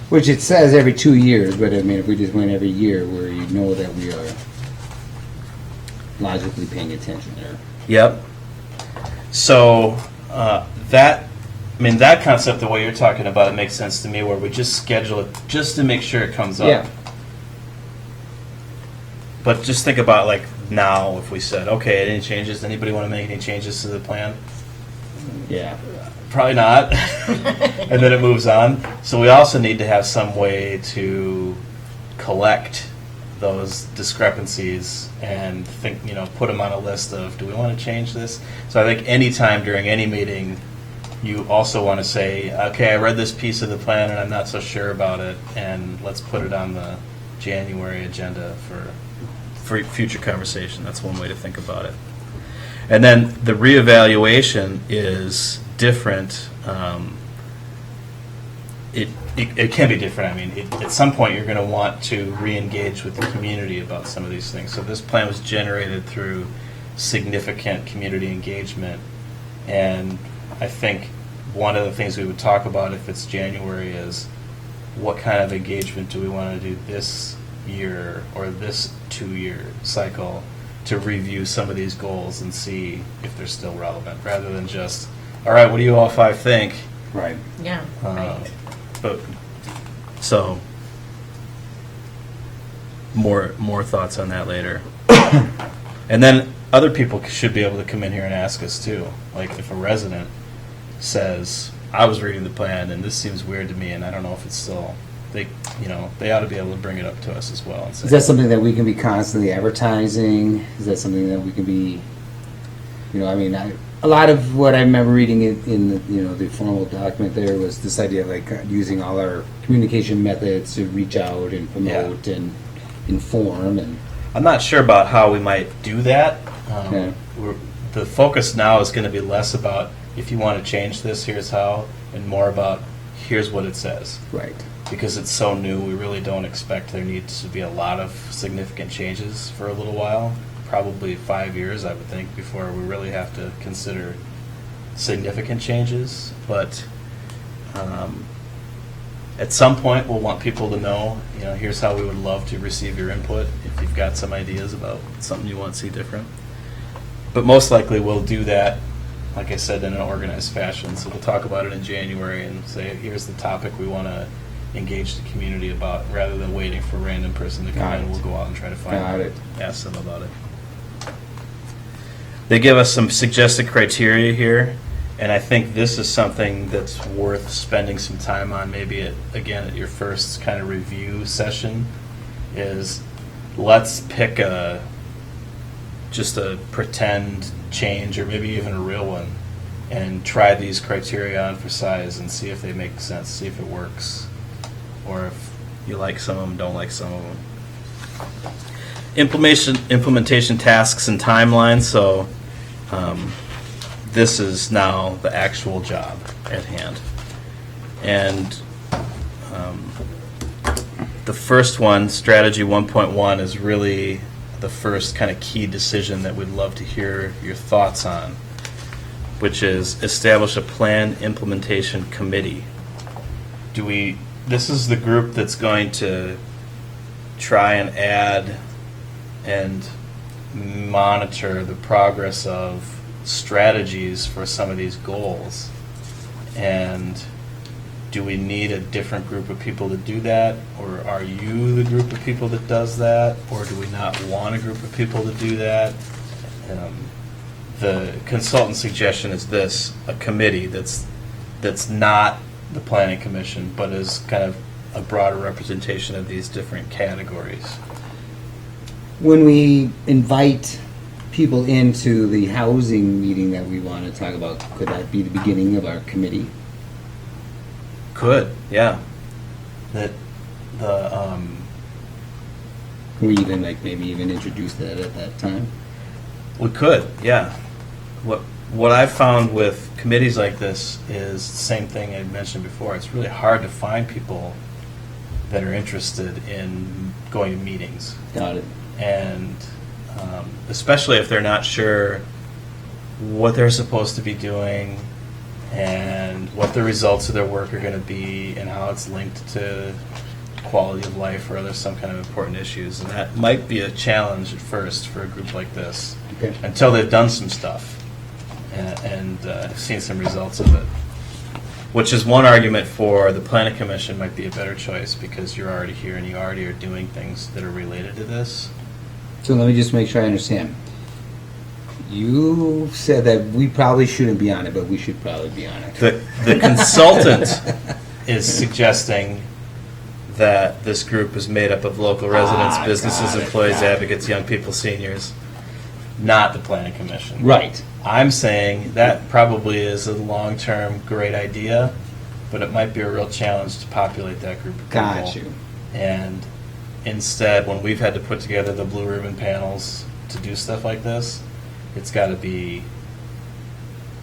Which it says every 2 years, but I mean, if we just went every year, where you know that we are logically paying attention there. Yep. So that I mean, that concept, the way you're talking about it, makes sense to me, where we just schedule it just to make sure it comes up. Yeah. But just think about, like, now, if we said, okay, any changes, anybody want to make any changes to the plan? Yeah. Probably not. And then it moves on. So we also need to have some way to collect those discrepancies and think, put them on a list of, do we want to change this? So I think anytime during any meeting, you also want to say, okay, I read this piece of the plan and I'm not so sure about it, and let's put it on the January agenda for future conversation. That's one way to think about it. And then the reevaluation is different. It can be different. I mean, at some point you're going to want to re-engage with the community about some of these things. So this plan was generated through significant community engagement, and I think one of the things we would talk about if it's January is what kind of engagement do we want to do this year or this 2-year cycle to review some of these goals and see if they're still relevant, rather than just, all right, what do you all 5 think? Right. Yeah, right. But so more thoughts on that later. And then other people should be able to come in here and ask us too. Like if a resident says, I was reading the plan and this seems weird to me and I don't know if it's still, they ought to be able to bring it up to us as well and say, Is that something that we can be constantly advertising? Is that something that we can be, a lot of what I remember reading in the formal document there was this idea of like using all our communication methods to reach out and promote and inform. And I'm not sure about how we might do that. Yeah. The focus now is going to be less about if you want to change this, here's how, and more about here's what it says. Right. Because it's so new, we really don't expect there needs to be a lot of significant changes for a little while. Probably 5 years, I would think, before we really have to consider significant changes. But at some point, we'll want people to know, here's how we would love to receive your input if you've got some ideas about something you want to see different. But most likely, we'll do that, like I said, in an organized fashion. So we'll talk about it in January and say, here's the topic we want to engage the community about, rather than waiting for a random person to come Got in. it. We'll go out and try to find Got out, it. ask them about it. They give us some suggested criteria here, and I think this is something that's worth spending some time on, maybe at your first kind of review session, is let's pick just a pretend change, or maybe even a real one, and try these criteria on for size and see if they make sense, see if it works, or if you like some of them, don't like some of them. Implementation tasks and timelines. So this is now the actual job at hand. And the first one, strategy 1.1, is really the first kind of key decision that we'd love to hear your thoughts on, which is establish a plan implementation committee. This is the group that's going to try and add and monitor the progress of strategies for some of these goals. And do we need a different group of people to do that? Or are you the group of people that does that? Or do we not want a group of people to do that? The consultant suggestion is this: a committee that's not the planning commission, but is kind of a broader representation of these different categories. When we invite people into the housing meeting that we want to talk about, could that be the beginning of our committee? Could, yeah. Can we even maybe even introduce that at that time? We could, yeah. What I've found with committees like this is the same thing I mentioned before. It's really hard to find people that are interested in going to meetings. Got it. And especially if they're not sure what they're supposed to be doing and what the results of their work are going to be and how it's linked to quality of life or other some kind of important issues. And that might be a challenge at first for a group like this, Okay. until they've done some stuff and seen some results of it. Which is one argument for the planning commission might be a better choice because you're already here and you already are doing things that are related to this. So let me just make sure I understand. You said that we probably shouldn't be on it, but we should probably be on it. The consultant is suggesting that this group is made up of local residents, businesses, employees, got it. advocates, young people, seniors, not the planning commission. Right. I'm saying that probably is a long-term great idea, but it might be a real challenge to populate that group of people. Got you. And instead, when we've had to put together the blue ribbon panels to do stuff like this, it's got to be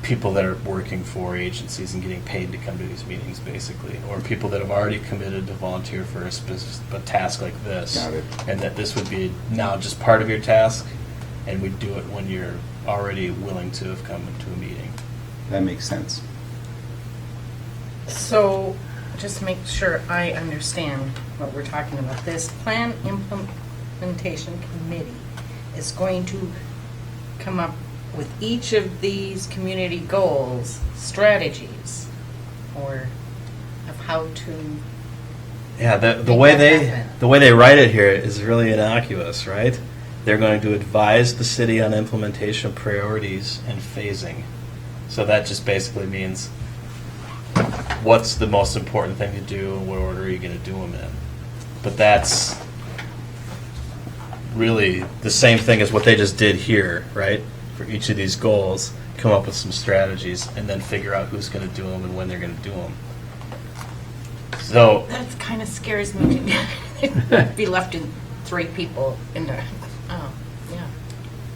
people that are working for agencies and getting paid to come to these meetings, basically, or people that have already committed to volunteer for a task like this. Got it. And that this would be now just part of your task, and we do it when you're already willing to have come to a meeting. That makes sense. So, just to make sure I understand what we're talking about, this plan implementation committee is going to come up with each of these community goals, strategies, or of how to. Yeah, the Make way that happen. the way they write it here is really innocuous, right? They're going to advise the city on implementation priorities and phasing. So that just basically means what's the most important thing to do and what order are you going to do them in. But that's really the same thing as what they just did here, right? For each of these goals, come up with some strategies and then figure out who's going to do them and when they're going to do them. So That kind of scares me to be left in 3 people in there. Oh, yeah.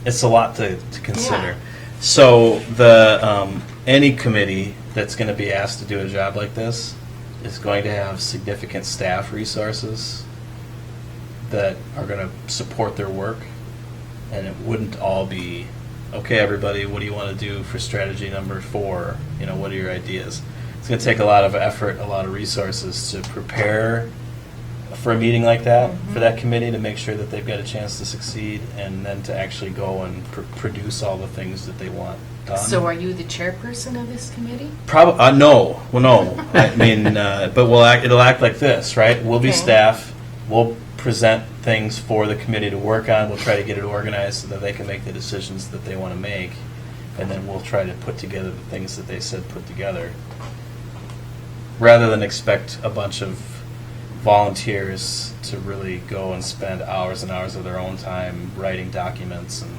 it's a lot to consider. Yeah. So the any committee that's going to be asked to do a job like this is going to have significant staff resources that are going to support their work, and it wouldn't all be, okay, everybody, what do you want to do for strategy number 4? You know, what are your ideas? It's going to take a lot of effort, a lot of resources to prepare for a meeting like that, for that committee, to make sure that they've got a chance to succeed, and then to actually go and produce all the things that they want done. So are you the chairperson of this committee? Probably no. Well, no. I mean, but it'll act like this, right? We'll be Okay. staff. We'll present things for the committee to work on. We'll try to get it organized so that they can make the decisions that they want to make, and then we'll try to put together the things that they said put together, rather than expect a bunch of volunteers to really go and spend hours and hours of their own time writing documents. And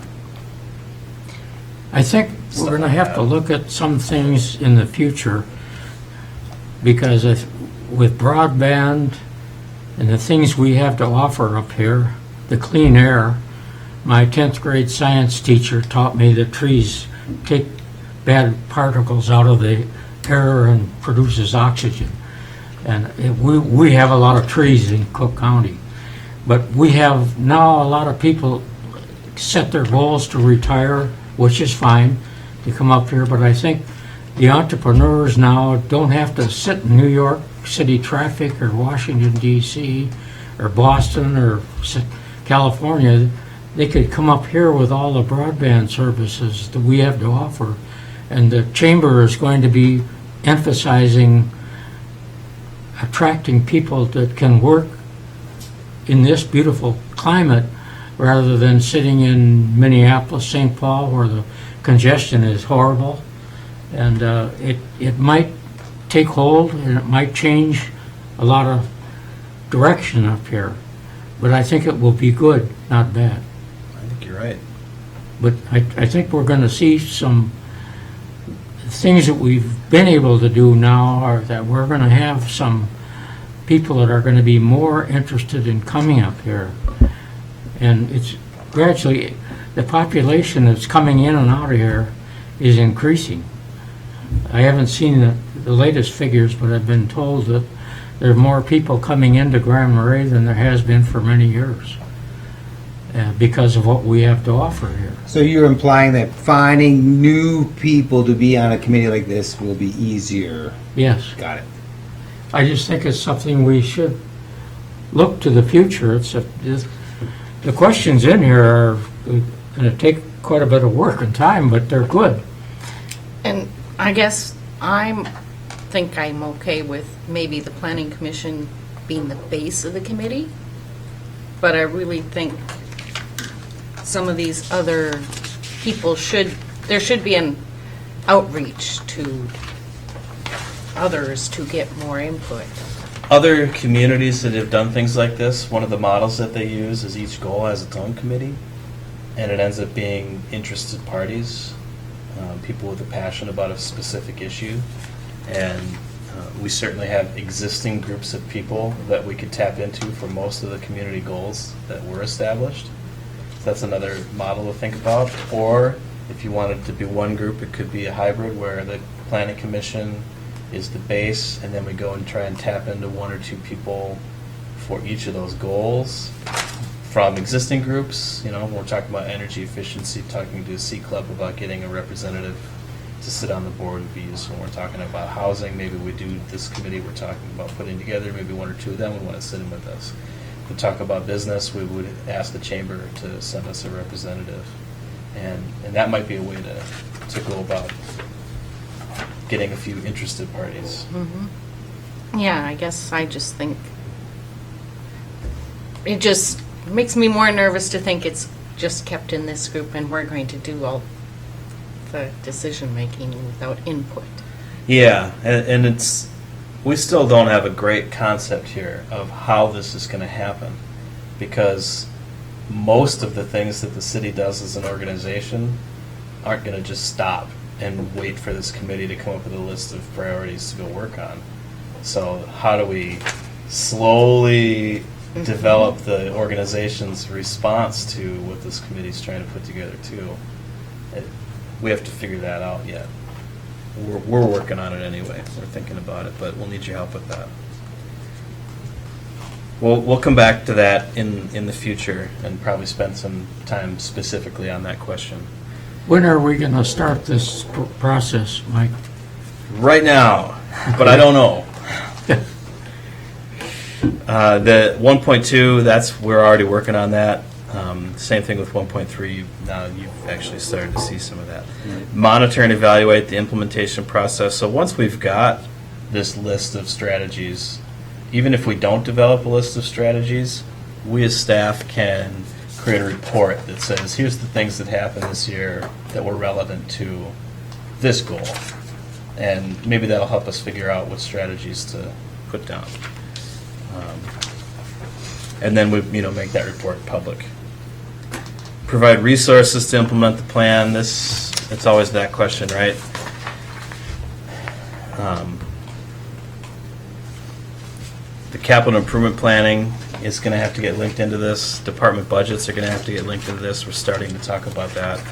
I think Stuff we're going to like have to that. look at some things in the future, because with broadband and the things we have to offer up here, the clean air, my 10th grade science teacher taught me that trees take bad particles out of the air and produces oxygen. And we have a lot of trees in Cook County, but we have now a lot of people set their goals to retire, which is fine, to come up here, but I think the entrepreneurs now don't have to sit in New York City traffic or Washington D.C. or Boston or California. They could come up here with all the broadband services that we have to offer, and the chamber is going to be emphasizing attracting people that can work in this beautiful climate rather than sitting in Minneapolis, St. Paul, where the congestion is horrible. And it might take hold, and it might change a lot of direction up here. But I think it will be good, not bad. I think you're right. But I think we're going to see some things that we've been able to do now, are that we're going to have some people that are going to be more interested in coming up here. And it's gradually, the population that's coming in and out of here is increasing. I haven't seen the latest figures, but I've been told that there are more people coming into Grand Marais than there has been for many years, because of what we have to offer here. So you're implying that finding new people to be on a committee like this will be easier. Yes. Got it. I just think it's something we should look to the future. The questions in here are going to take quite a bit of work and time, but they're good. And I guess I'm think I'm okay with maybe the planning commission being the base of the committee, but I really think some of these other people there should be an outreach to others to get more input. Other communities that have done things like this, one of the models that they use is each goal has its own committee, and it ends up being interested parties, people with a passion about a specific issue, and we certainly have existing groups of people that we could tap into for most of the community goals that were established. So that's another model to think about. Or if you wanted to be one group, it could be a hybrid where the planning commission is the base, and then we go and try and tap into one or two people for each of those goals from existing groups. You know, when we're talking about energy efficiency, talking to a C Club about getting a representative to sit on the board would be useful. When we're talking about housing, maybe we do this committee we're talking about putting together, maybe one or two of them would want to sit in with us. If we talk about business, we would ask the chamber to send us a representative. And that might be a way to go about getting a few interested parties. Yeah, I guess I just think it just makes me more nervous to think it's just kept in this group and we're going to do all the decision-making without input. Yeah, and it's, we still don't have a great concept here of how this is going to happen, because most of the things that the city does as an organization aren't going to just stop and wait for this committee to come up with a list of priorities to go work on. So how do we slowly develop the organization's response to what this committee's trying to put together too? We have to figure that out yet. We're working on it anyway. We're thinking about it, but we'll need your help with that. We'll come back to that in the future and probably spend some time specifically on that question. When are we going to start this process, Mike? Right now, but I don't know. The 1.2, we're already working on that. Same thing with 1.3. Now you've actually started to see some of that. Monitor and evaluate the implementation process. So once we've got this list of strategies, even if we don't develop a list of strategies, we as staff can create a report that says, here's the things that happened this year that were relevant to this goal. And maybe that'll help us figure out what strategies to put down. And then we make that report public. Provide resources to implement the plan. It's always that question, right? The capital improvement planning is going to have to get linked into this. Department budgets are going to have to get linked into this. We're starting to talk about that.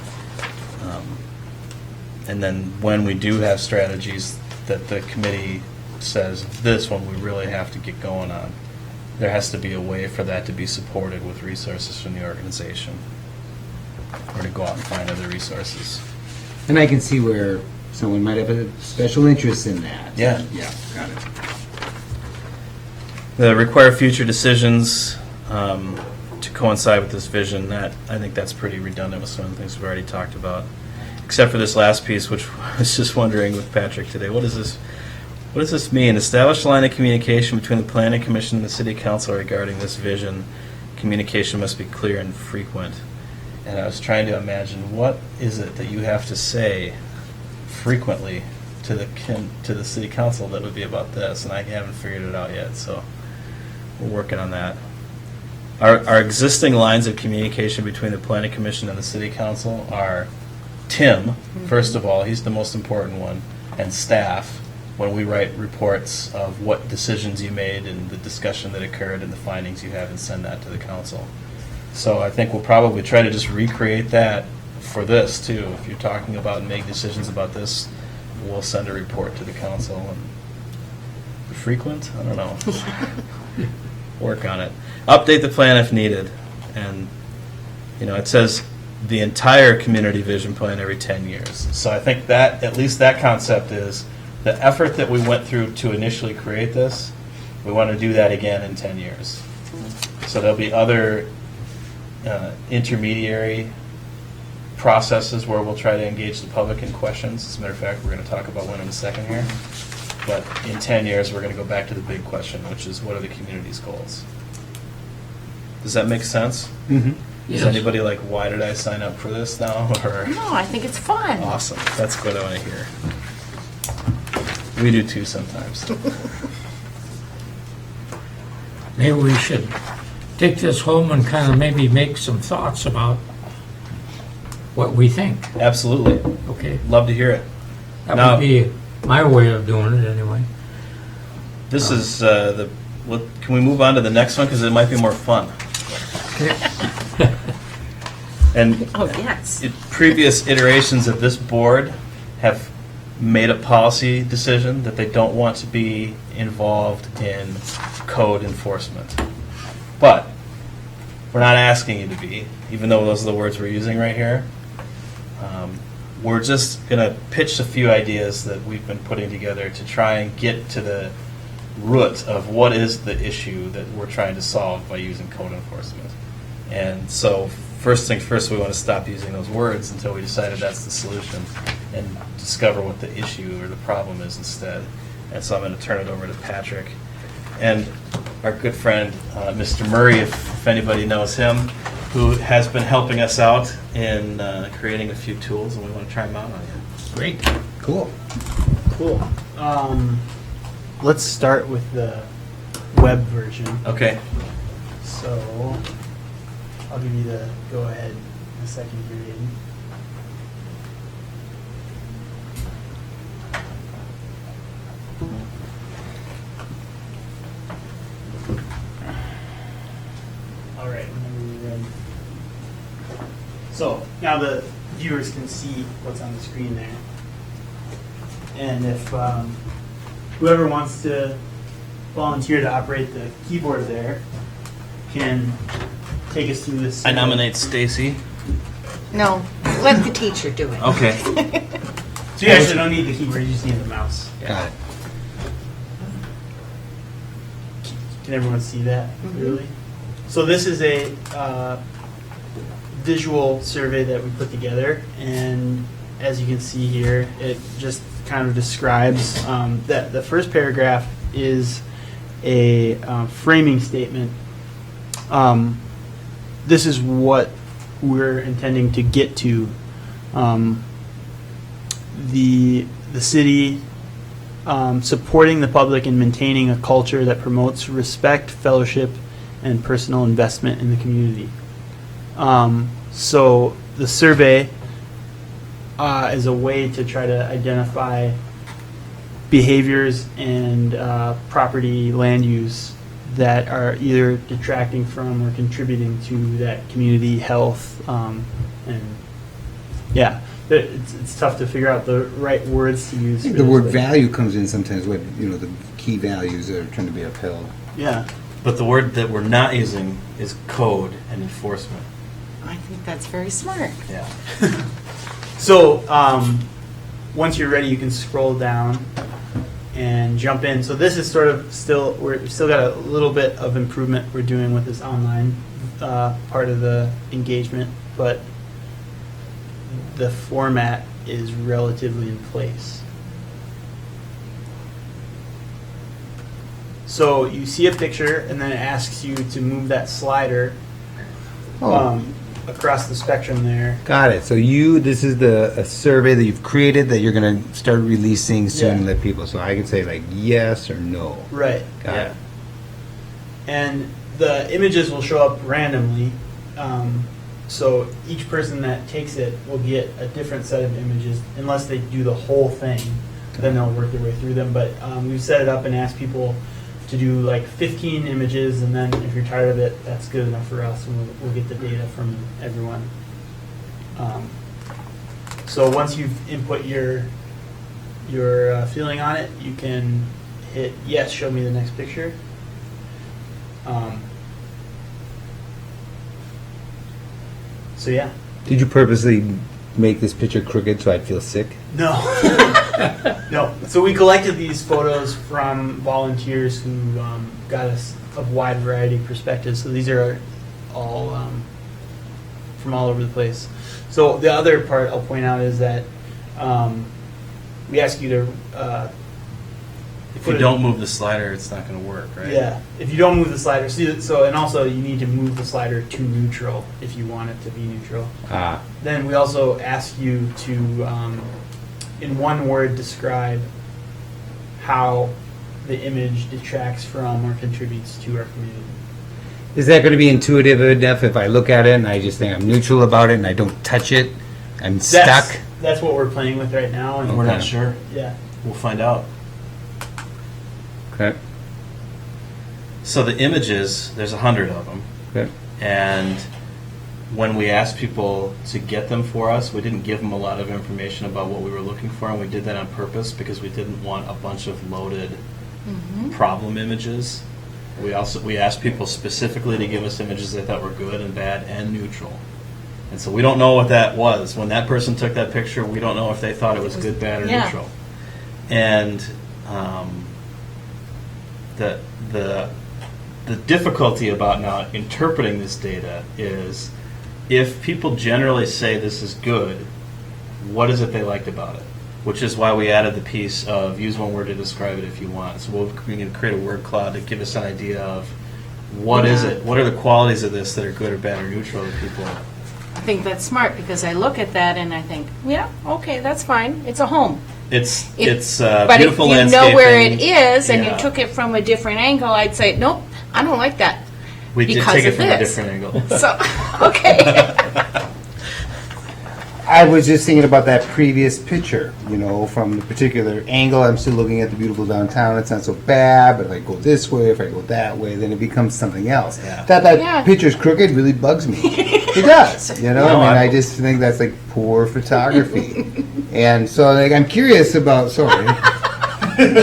And then when we do have strategies that the committee says, this one we really have to get going on, there has to be a way for that to be supported with resources from the organization, or to go out and find other resources. And I can see where someone might have a special interest in that. Yeah. Yeah, got it. The require future decisions to coincide with this vision, I think that's pretty redundant with some of the things we've already talked about. Except for this last piece, which I was just wondering with Patrick today, what does this mean? Establish a line of communication between the Planning Commission and the City Council regarding this vision. Communication must be clear and frequent. And I was trying to imagine, what is it that you have to say frequently to the City Council that would be about this? And I haven't figured it out yet, so we're working on that. Our existing lines of communication between the Planning Commission and the City Council are Tim, first of all, he's the most important one, and staff, when we write reports of what decisions you made and the discussion that occurred and the findings you have, and send that to the council. So I think we'll probably try to just recreate that for this too. If you're talking about and make decisions about this, we'll send a report to the council. And frequent? I don't know. Work on it. Update the plan if needed. And it says the entire community vision plan every 10 years. So I think that, at least that concept is the effort that we went through to initially create this, we want to do that again in 10 years. So there'll be other intermediary processes where we'll try to engage the public in questions. As a matter of fact, we're going to talk about one in a second here. But in 10 years, we're going to go back to the big question, which is what are the community's goals? Does that make sense? Mm-hmm. Is Yes. anybody like, why did I sign up for this now? Or No, I think it's fun. awesome, that's what I want to hear. We do too sometimes. Maybe we should take this home and kind of maybe make some thoughts about what we think, Absolutely, okay? love to hear it. That Now- would be my way of doing it anyway. This is can we move on to the next one because it might be more fun? And Oh, yes. previous iterations of this board have made a policy decision that they don't want to be involved in code enforcement. But we're not asking you to be, even though those are the words we're using right here. We're just going to pitch a few ideas that we've been putting together to try and get to the root of what is the issue that we're trying to solve by using code enforcement. And so first things first, we want to stop using those words until we decided that's the solution and discover what the issue or the problem is instead. And so I'm going to turn it over to Patrick and our good friend, Mr. Murray, if anybody knows him, who has been helping us out in creating a few tools, and we want to try them out on you. Great. Cool. Cool. Let's start with the web version. Okay. So I'll give you the go ahead in a second here, Aiden. All right, whenever you're ready. So now the viewers can see what's on the screen there. And if whoever wants to volunteer to operate the keyboard there can take us through this. I nominate Stacy. No, let the teacher do it. Okay. So you actually don't need the keyboard, you just need the mouse. Got it. Can everyone see that clearly? So this is a visual survey that we put together, and as you can see here, it just kind of describes that the first paragraph is a framing statement. This is what we're intending to get to. The city supporting the public and maintaining a culture that promotes respect, fellowship, and personal investment in the community. So the survey is a way to try to identify behaviors and property land use that are either detracting from or contributing to that community health. And yeah, it's tough to figure out the right words to use. I think for the this, word but- value comes in sometimes, what, the key values that are trying to be upheld. Yeah. But the word that we're not using is code and enforcement. I think that's very smart. Yeah. So once you're ready, you can scroll down and jump in. So this is sort of we're still got a little bit of improvement we're doing with this online part of the engagement, but the format is relatively in place. So you see a picture, and then it asks you to move that slider across the spectrum there. Got it. So this is a survey that you've created that you're going to start releasing soon to Yeah. let people. So I can say like yes or no. Right. Got it. And the images will show up randomly. So each person that takes it will get a different set of images unless they do the whole thing. Then they'll work their way through them. But we've set it up and asked people to do like 15 images, and then if you're tired of it, that's good enough for us, and we'll get the data from everyone. So once you've input your feeling on it, you can hit yes, show me the next picture. So yeah. Did you purposely make this picture crooked so I'd feel sick? No. No. So we collected these photos from volunteers who got us a wide variety of perspectives. So these are all from all over the place. So the other part I'll point out is that we ask you to If you don't move the slider, it's not going to work, right? Yeah, if you don't move the slider, and also you need to move the slider to neutral if you want it to be neutral. Then we also ask you to, in one word, describe how the image detracts from or contributes to our community. Is that going to be intuitive enough if I look at it and I just think I'm neutral about it and I don't touch it? I'm stuck? That's what we're playing with right now. And We're not sure. Yeah. We'll find out. Okay. So the images, there's 100 of them. Okay. And when we asked people to get them for us, we didn't give them a lot of information about what we were looking for, and we did that on purpose because we didn't want a bunch of loaded problem images. We asked people specifically to give us images they thought were good and bad and neutral. And so we don't know what that was. When that person took that picture, we don't know if they thought it was good, bad, or neutral. And the difficulty about now interpreting this data is if people generally say this is good, what is it they liked about it? Which is why we added the piece of use one word to describe it if you want. So we can create a word cloud to give us an idea of what is it? What are the qualities of this that are good or bad or neutral to people? I think that's smart because I look at that and I think, yeah, okay, that's fine. It's a home. It's But beautiful if you landscaping. know where it is and Yeah. you took it from a different angle, I'd say, nope, I don't like that. We did because take it of from a this. different angle. So, okay. I was just thinking about that previous picture, from the particular angle. I'm still looking at the beautiful downtown. It's not so bad, but if I go this way, if I go that way, then it becomes something else. Yeah. That Yeah. picture's crooked really bugs me. It does, I I- just think that's like poor photography. And so I'm curious about, sorry. It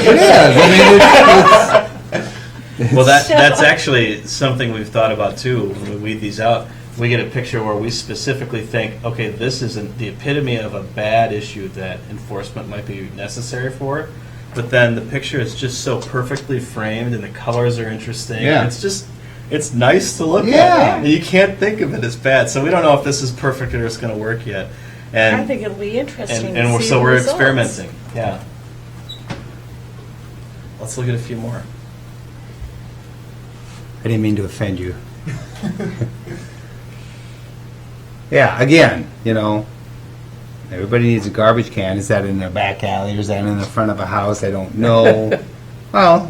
is. Well, that's actually something we've thought about too. When we weed these out, we get a picture where we specifically think, okay, this is the epitome of a bad issue that enforcement might be necessary for. But then the picture is just so perfectly framed, and the colors are interesting. Yeah. It's nice to look Yeah. at. And you can't think of it as bad. So we don't know if this is perfect or it's going to work yet. And I think it'll be interesting and to see so the we're results. experimenting. Yeah. Let's look at a few more. I didn't mean to offend you. Yeah, again, everybody needs a garbage can. Is that in their back alley or is that in the front of a house? I don't know. Well,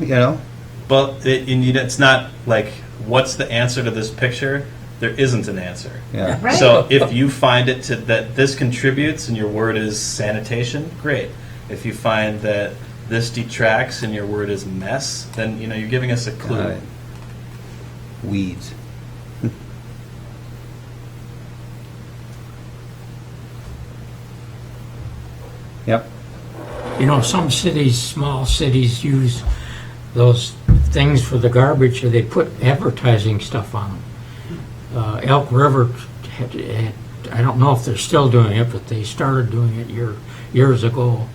Well, it's not like, what's the answer to this picture? There isn't an answer. yeah. Right. So if you find that this contributes and your word is sanitation, great. If you find that this detracts and your word is mess, then you're giving us a clue. Got it. Weeds. Yep. Some cities, small cities, use those things for the garbage, or they put advertising stuff on them. Elk River, I don't know if they're still doing it, but they started doing it years ago.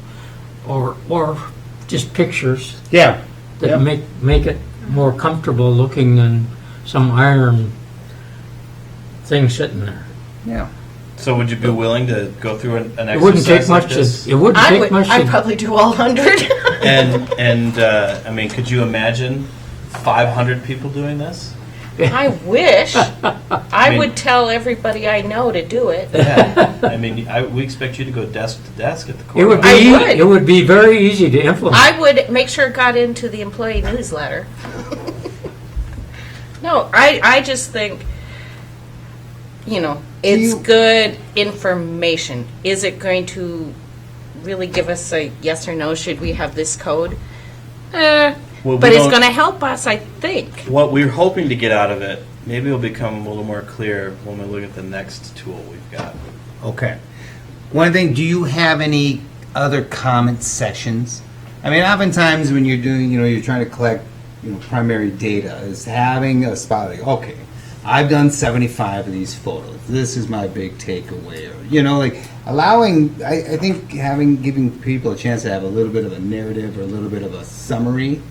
Or just pictures Yeah. that Yep. make it more comfortable looking than some iron thing sitting there. Yeah. So would you be willing to go through an exercise It wouldn't take like much. this? It wouldn't take much. I'd probably do all 100. And I mean, could you imagine 500 people doing this? I wish. I mean- would tell everybody I know to do it. Yeah. I mean, we expect you to go desk to desk at the It would courthouse. be. I would. It would be very easy to implement. I would make sure it got into the employee newsletter. No, I just think, it's you- good information. Is it going to really give us a yes or no? Should we have this code? Well, But we it's don't- going to help us, I think. What we're hoping to get out of it, maybe it'll become a little more clear when we look at the next tool we've got. Okay. One thing, do you have any other comment sections? I mean, oftentimes when you're doing, you're trying to collect, primary data, is having a spot like, okay, I've done 75 of these photos. This is my big takeaway. Or, allowing, I think giving people a chance to have a little bit of a narrative or a little bit of a summary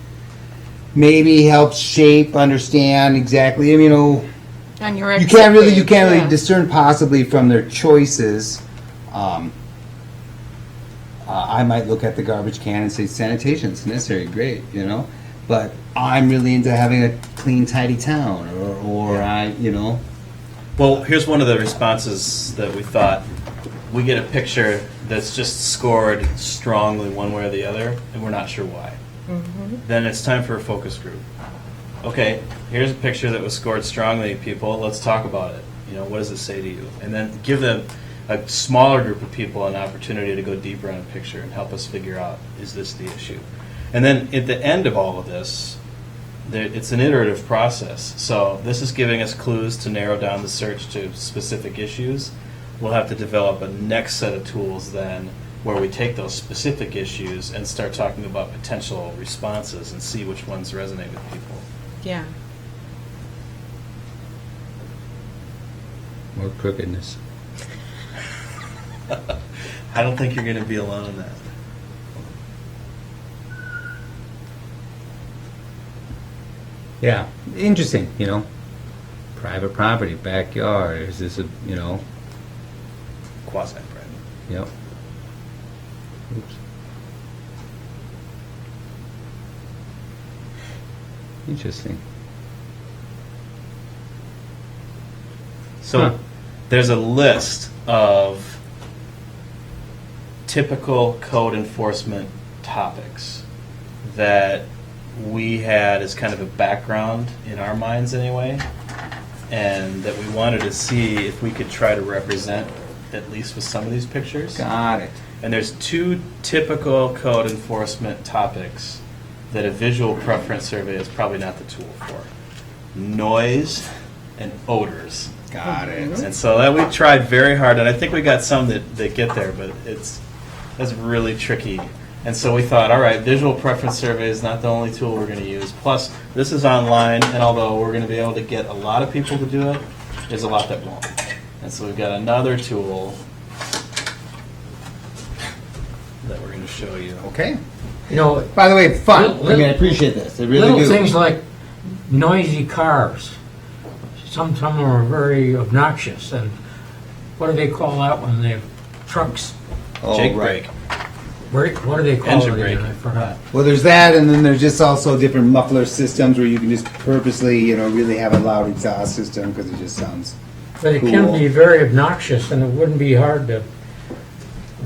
maybe helps shape, understand exactly, On your you can't really yeah. discern possibly from their choices I might look at the garbage can and say sanitation's necessary, great, you know? But I'm really into having a clean, tidy town, or Well, here's one of the responses that we thought. We get a picture that's just scored strongly one way or the other, and we're not sure why. Then it's time for a focus group. Okay, here's a picture that was scored strongly, people. Let's talk about it. You know, what does it say to you? And then give them a smaller group of people an opportunity to go deeper on a picture and help us figure out, is this the issue? And then at the end of all of this, it's an iterative process. So this is giving us clues to narrow down the search to specific issues. We'll have to develop a next set of tools then where we take those specific issues and start talking about potential responses and see which ones resonate with people. Yeah. more crookedness. I don't think you're going to be alone in that. Yeah, interesting, you know. Private property, backyard, is this a, you know, Quasi-private. yep. Oops. Interesting. So Huh. there's a list of typical code enforcement topics that we had as kind of a background in our minds anyway, and that we wanted to see if we could try to represent at least with some of these pictures. Got it. And there's two typical code enforcement topics that a visual preference survey is probably not the tool for. Noise and odors. Got it. And so that we tried very hard, and I think we got some that get there, but that's really tricky. And so we thought, all right, visual preference survey is not the only tool we're going to use. Plus, this is online, and although we're going to be able to get a lot of people to do it, there's a lot that won't. And so we've got another tool that we're going to show you. Okay. You know, By the way, fun. Little- I mean, I appreciate this. I really little do. things like noisy cars. Some of them are very obnoxious, and what do they call that when they have trucks? Oh, Jake right. brake. What do they call Engine it again? brake. I forgot. Well, there's that, and then there's just also different muffler systems where you can just purposely, you know, really have a loud exhaust system because it just sounds. But it can Cool. be very obnoxious, and it wouldn't be hard to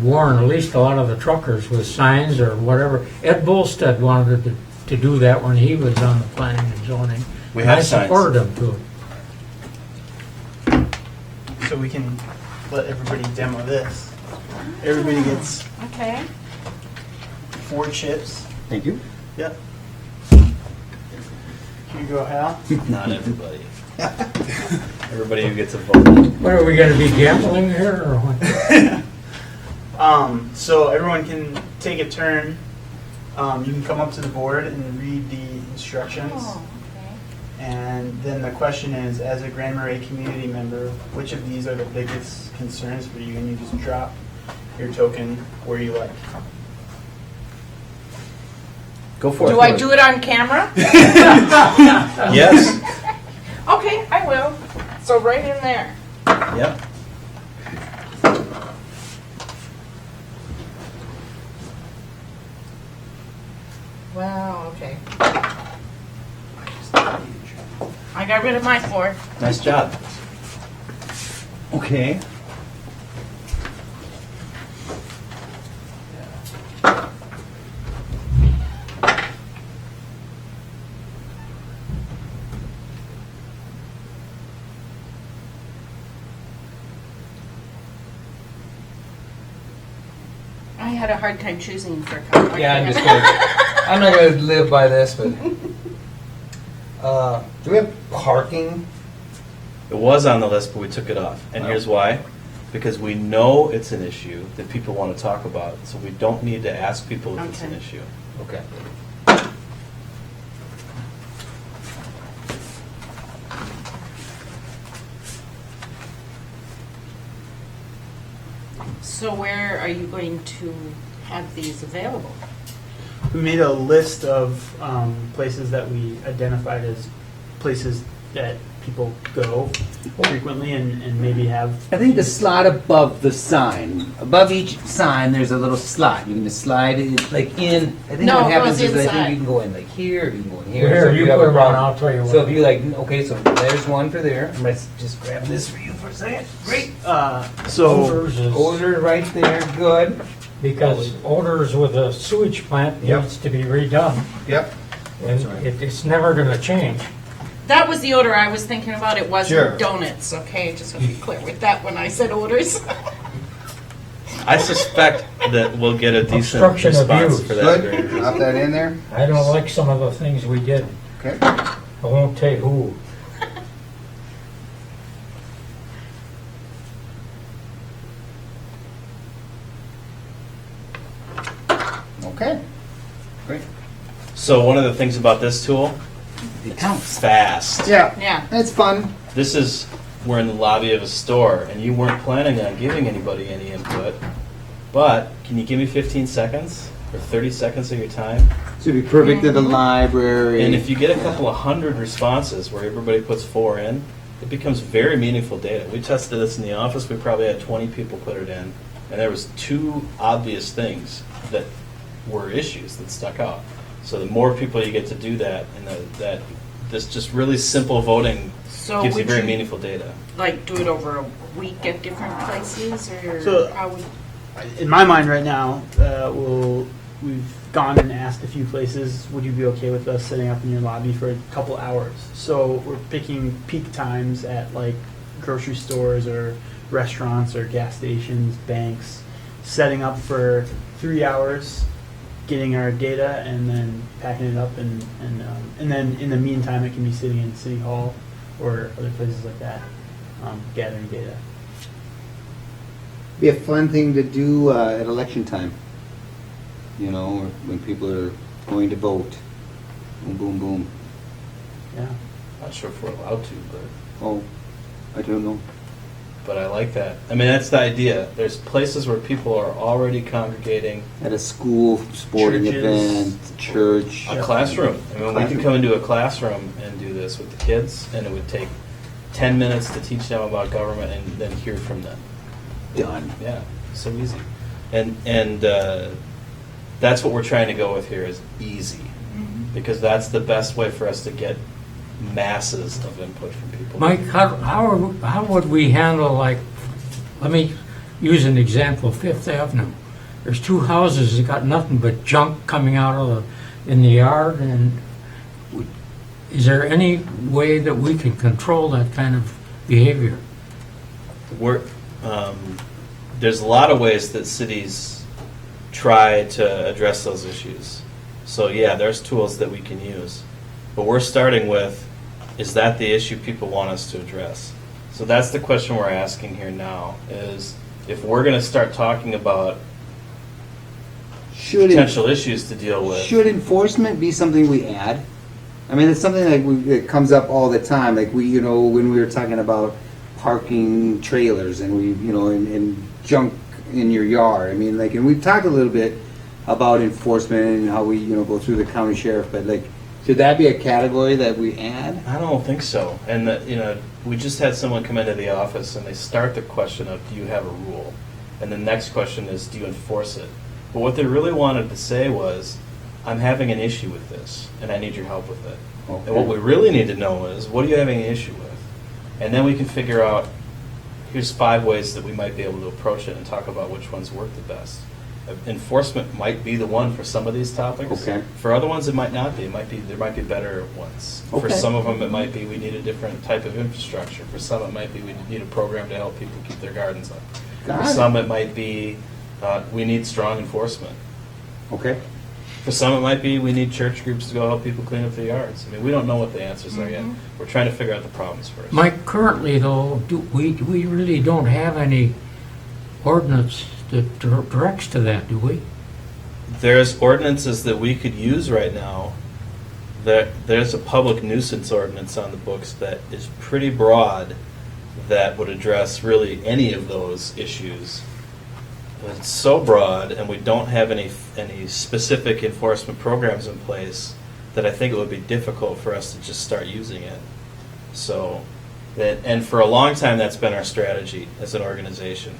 warn at least a lot of the truckers with signs or whatever. Ed Bolstead wanted to do that when he was on the planning and zoning. We and have I signs. supported him to it. So we can let everybody demo this. Everybody gets Okay. 4 chips. Thank you. Yep. Here you go, Hal. Not everybody. Everybody who gets a vote. What, are we gonna be gambling here, or what? So everyone can take a turn. You can come up to the board and read the instructions. Oh, okay. And then the question is, as a Grand Marais community member, which of these are the biggest concerns for you? And you just drop your token where you like. Go for it. Do I do it on camera? Yes. Okay, I will. So right in there. Yep. Wow, okay. I got rid of my 4. Nice job. Okay. I had a hard time choosing for a color. Yeah, I'm not gonna live by this, but do we have parking? It was on the list, but we took it off. And Wow. here's why. Because we know it's an issue that people want to talk about, so we don't need to ask people if it's an Okay. issue. Okay. So where are you going to have these available? We made a list of places that we identified as places that people go frequently and maybe have. I think the slot above the sign, above each sign, there's a little slot. You can just slide it like in. I think No, what it happens goes is I inside. think you can go in like here, you can go in here. Here, So if you have put a one, problem- I'll tell you what. So if you like, okay, so there's one for there. I'm gonna just grab this for you for a second. Great. So Odors is, Odor right there, good. because odors with a sewage plant Yep. needs to be redone, Yep. and it's never gonna change. That was the odor I was thinking about. It Sure. wasn't donuts, okay? Just want to be clear with that when I said odors. I suspect that we'll get a decent Obstruction of response use. for that. Good. Drop that in there. I don't like some of the things we did. Okay. I won't tell you who. Okay. Great. So one of the things about this tool, It counts. fast. Yeah. Yeah. That's fun. This is, we're in the lobby of a store, and you weren't planning on giving anybody any input, but can you give me 15 seconds or 30 seconds of your time? Should be perfect at the library. And if you get a couple of hundred responses where everybody puts 4 in, it becomes very meaningful data. We tested this in the office. We probably had 20 people put it in, and there was 2 obvious things that were issues that stuck out. So the more people you get to do that, and that this just really simple voting So gives you would very you, meaningful data. like, do it over a week at different places, or So- how would? in my mind right now, we've gone and asked a few places, would you be okay with us setting up in your lobby for a couple hours? So we're picking peak times at like grocery stores or restaurants or gas stations, banks, setting up for 3 hours, getting our data and then packing it up and then in the meantime it can be sitting in City Hall or other places like that, gathering data. Be a fun thing to do at election time. You know, or when people are going to vote. Boom, boom, boom. Yeah. Not sure if we're allowed to, Oh, I don't know. but I like that. I mean, that's the idea. There's places where people are already congregating. At a school, sporting Churches. event, church. A classroom. I mean, we could come into a classroom and do this with the kids, and it would take 10 minutes to teach them about government and then hear from them. Done. Yeah, so easy. And that's what we're trying to go with here is easy, because that's the best way for us to get masses of input from people. Mike, how would we handle, like, let me use an example, Fifth Avenue. There's 2 houses that got nothing but junk coming out of in the yard, and is there any way that we can control that kind of behavior? We're, there's a lot of ways that cities try to address those issues. So yeah, there's tools that we can use. But we're starting with, is that the issue people want us to address? So that's the question we're asking here now, is if we're going to start talking about Should potential issues to deal with. Should enforcement be something we add? I mean, it's something like that comes up all the time. Like when we were talking about parking trailers and and junk in your yard. I mean, like, and we've talked a little bit about enforcement and how we, go through the county sheriff, but like, should that be a category that we add? I don't think so. And we just had someone come into the office and they start the question of, do you have a rule? And the next question is, do you enforce it? But what they really wanted to say was, I'm having an issue with this and I need your help with it. Okay. And what we really need to know is, what are you having an issue with? And then we can figure out, here's 5 ways that we might be able to approach it and talk about which ones work the best. Enforcement might be the one for some of these topics. Okay. For other ones, it might not be. There might be better ones. For Okay. some of them, it might be we need a different type of infrastructure. For some, it might be we need a program to help people keep their gardens up. Got For it. some, it might be we need strong enforcement. Okay. For some, it might be we need church groups to go help people clean up their yards. I mean, we don't know what the answers are yet. We're trying to figure out the problems first. Mike, currently though, we really don't have any ordinance that directs to that, do we? There's ordinances that we could use right now. There's a public nuisance ordinance on the books that is pretty broad that would address really any of those issues. But it's so broad, and we don't have any specific enforcement programs in place, that I think it would be difficult for us to just start using it. So And for a long time, that's been our strategy as an organization.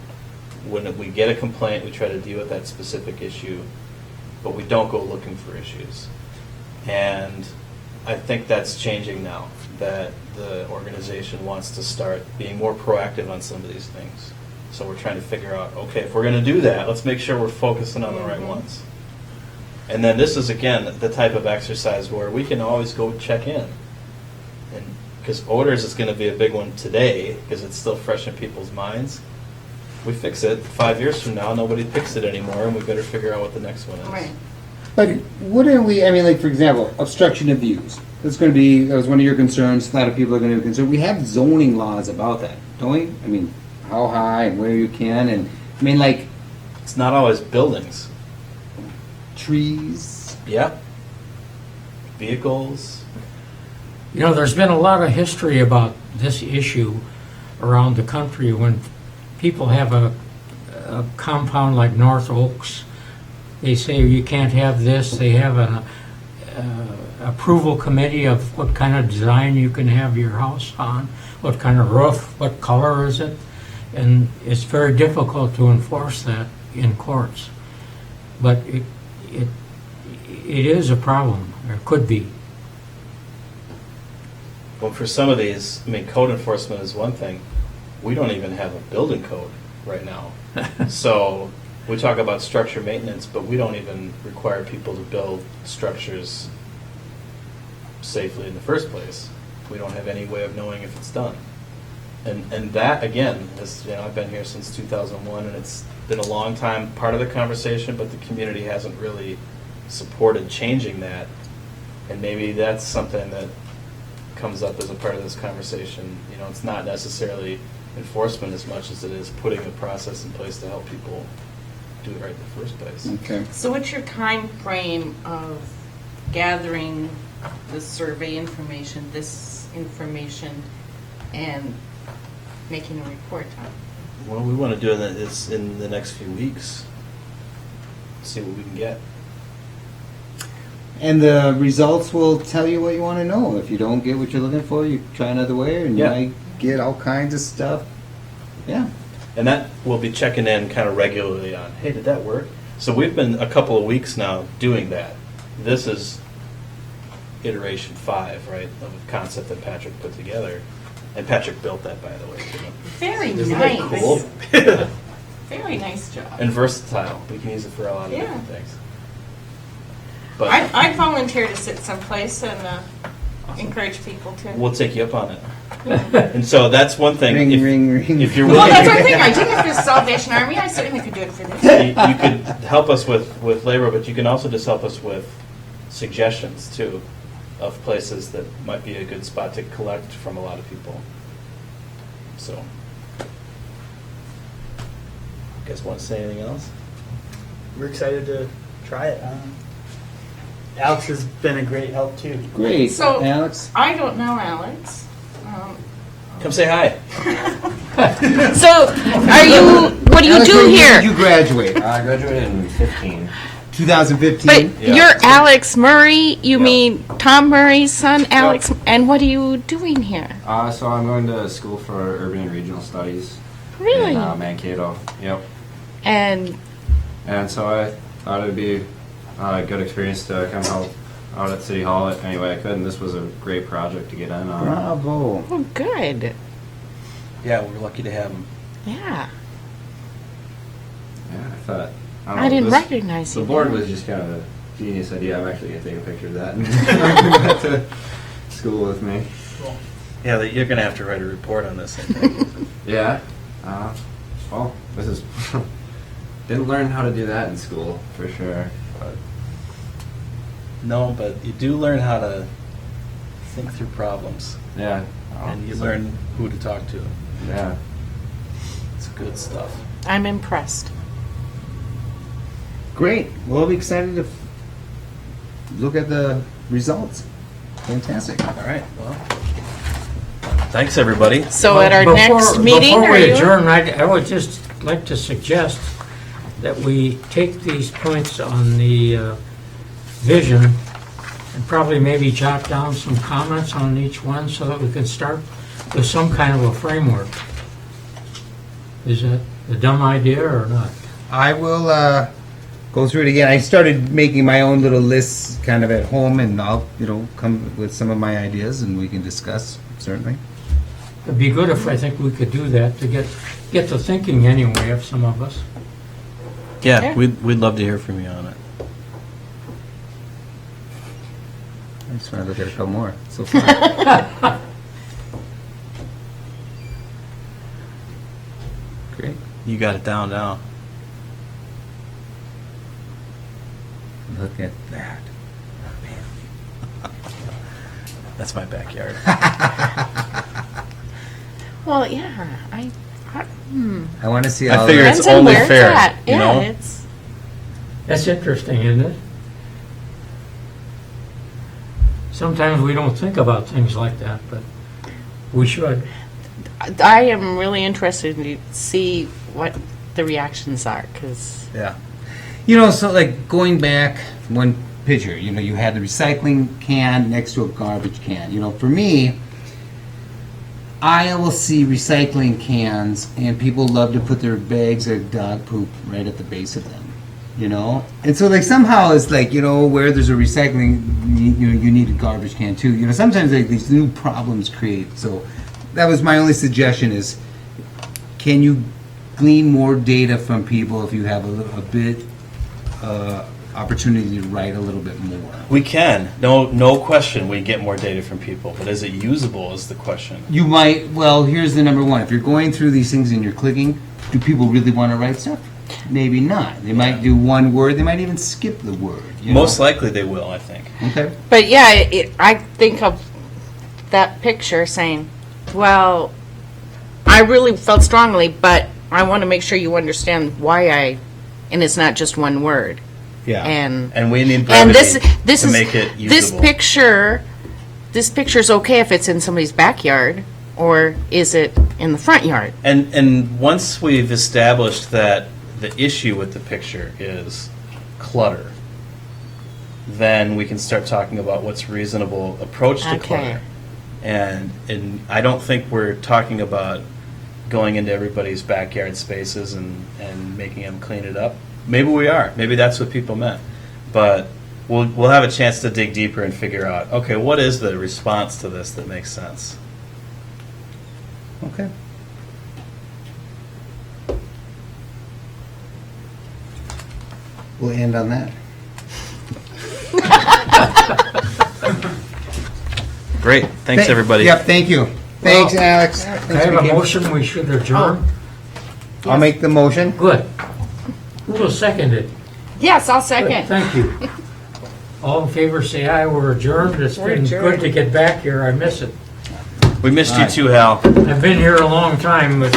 When we get a complaint, we try to deal with that specific issue, but we don't go looking for issues. And I think that's changing now, that the organization wants to start being more proactive on some of these things. So we're trying to figure out, okay, if we're going to do that, let's make sure we're focusing on the right ones. And then this is, again, the type of exercise where we can always go check in. And because odors is going to be a big one today, because it's still fresh in people's minds. We fix it, 5 years from now, nobody picks it anymore, and we better figure out what the next one is. Right. But wouldn't we, I mean, like, for example, obstruction of views. That's going to be, that was one of your concerns. A lot of people are going to be concerned. We have zoning laws about that, don't we? I mean, how high and where you can, and, I mean, like, It's not always buildings. trees. Yeah. Vehicles. You know, there's been a lot of history about this issue around the country when people have a compound like North Oaks. They say you can't have this. They have an approval committee of what kind of design you can have your house on, what kind of roof, what color is it, and it's very difficult to enforce that in courts. But it is a problem, or could be. Well, for some of these, I mean, code enforcement is one thing. We don't even have a building code right now. So we talk about structure maintenance, but we don't even require people to build structures safely in the first place. We don't have any way of knowing if it's done. And that, again, is, you know, I've been here since 2001, and it's been a long time part of the conversation, but the community hasn't really supported changing that. And maybe that's something that comes up as a part of this conversation. You know, it's not necessarily enforcement as much as it is putting a process in place to help people do it right in the first place. Okay. So what's your time frame of gathering the survey information, this information, and making a report on it? Well, we want to do this in the next few weeks. See what we can get. And the results will tell you what you want to know. If you don't get what you're looking for, you try another way, and Yeah. you might get all kinds of stuff. Yeah. And that we'll be checking in kind of regularly on, hey, did that work? So we've been a couple of weeks now doing that. This is iteration 5, right, of a concept that Patrick put together. And Patrick built that, by the way. Too. Very Isn't nice. that cool? Very nice job. And versatile. We can use it for a lot of Yeah. different things. But I volunteer to sit someplace and encourage people to. we'll take you up on it. And so that's one thing. Ring, if, ring, ring. If you're Well, willing, that's one thing. I did it for the Salvation Army. I certainly could do it for this. you could help us with labor, but you can also just help us with suggestions too of places that might be a good spot to collect from a lot of people. So, you guys want to say anything else? We're excited to try it. Alex has been a great help too. Great. So- Alex. I don't know Alex. Come say hi. So, are you? What do you Alex, do when here? did you graduate? I graduated in 15. 2015? But Yeah. you're Alex Murray. You Yeah. mean Tom Murray's son, Alex? And what are you doing here? So I'm going to school for urban and regional studies Really? in Mankato. Yep. And And so I thought it'd be a good experience to come help out at City Hall any way I could, and this was a great project to get in on. Bravo. oh, good. Yeah, we're lucky to have him. Yeah. Yeah, I thought. don't I know, didn't this- recognize you. The board then. was just kind of a genius idea. I'm actually going to take a picture of that and bring that to school with me. Yeah, you're going to have to write a report on this, I think. Yeah. Well, this is didn't learn how to do that in school for sure. But No, but you do learn how to think through problems, yeah. and you learn who to talk to. Yeah. It's good stuff. I'm impressed. Great. Well, I'll be excited to look at the results. Fantastic. All right, well, thanks, everybody. So at our next meeting, Before are we you? adjourn, I would just like to suggest that we take these points on the vision And probably maybe jot down some comments on each one so that we can start with some kind of a framework. Is that a dumb idea or not? I will go through it again. I started making my own little lists kind of at home, and I'll, come with some of my ideas, and we can discuss, certainly. It'd be good if I think we could do that to get to thinking anyway of some of us. Yeah, we'd love to hear from you on it. I just want to look at a couple more so far. Great. You got it down now. Look at that. That's my backyard. Well, yeah, I I want to see I all figure that. it's depends on only where it's fair, at. you Yeah, know? it's, That's interesting, isn't it? Sometimes we don't think about things like that, but we should. I am really interested to see what the reactions are, because Yeah. So like going back one picture, you had the recycling can next to a garbage can. For me, I will see recycling cans, and people love to put their bags of dog poop right at the base of them. And so like somehow it's like where there's a recycling, you need a garbage can too. Sometimes like these new problems create. So that was my only suggestion: is can you glean more data from people if you have a bit opportunity to write a little bit more? We can. No question we get more data from people, but is it usable is the question. You might. Well, here's the number one: if you're going through these things and you're clicking, do people really want to write stuff? Maybe not. They might do one word. They might even skip the word. Most likely they will, I think. Okay. but yeah, I think of that picture saying, well, I really felt strongly, but I want to make sure you understand why and it's not just one word. Yeah. And we need and brevity this to is make it this usable. this picture's okay if it's in somebody's backyard, or is it in the front yard? And once we've established that the issue with the picture is clutter, then we can start talking about what's reasonable approach to Okay. clutter. And I don't think we're talking about going into everybody's backyard spaces and making them clean it up. Maybe we are. Maybe that's what people meant. But we'll have a chance to dig deeper and figure out, okay, what is the response to this that makes sense? Okay. We'll end on that. Great. Thanks, everybody. Yep. Thank you. Thanks, Alex. I Thanks have for a keeping- motion, we should adjourn. I'll make the motion. Good. Who will second it? Yes, I'll Good, second. thank you. All in favor, say aye, we're adjourned. It's We're been adjourned. good to get back here, I miss it. We missed you too, Hal. I've been here a long time, but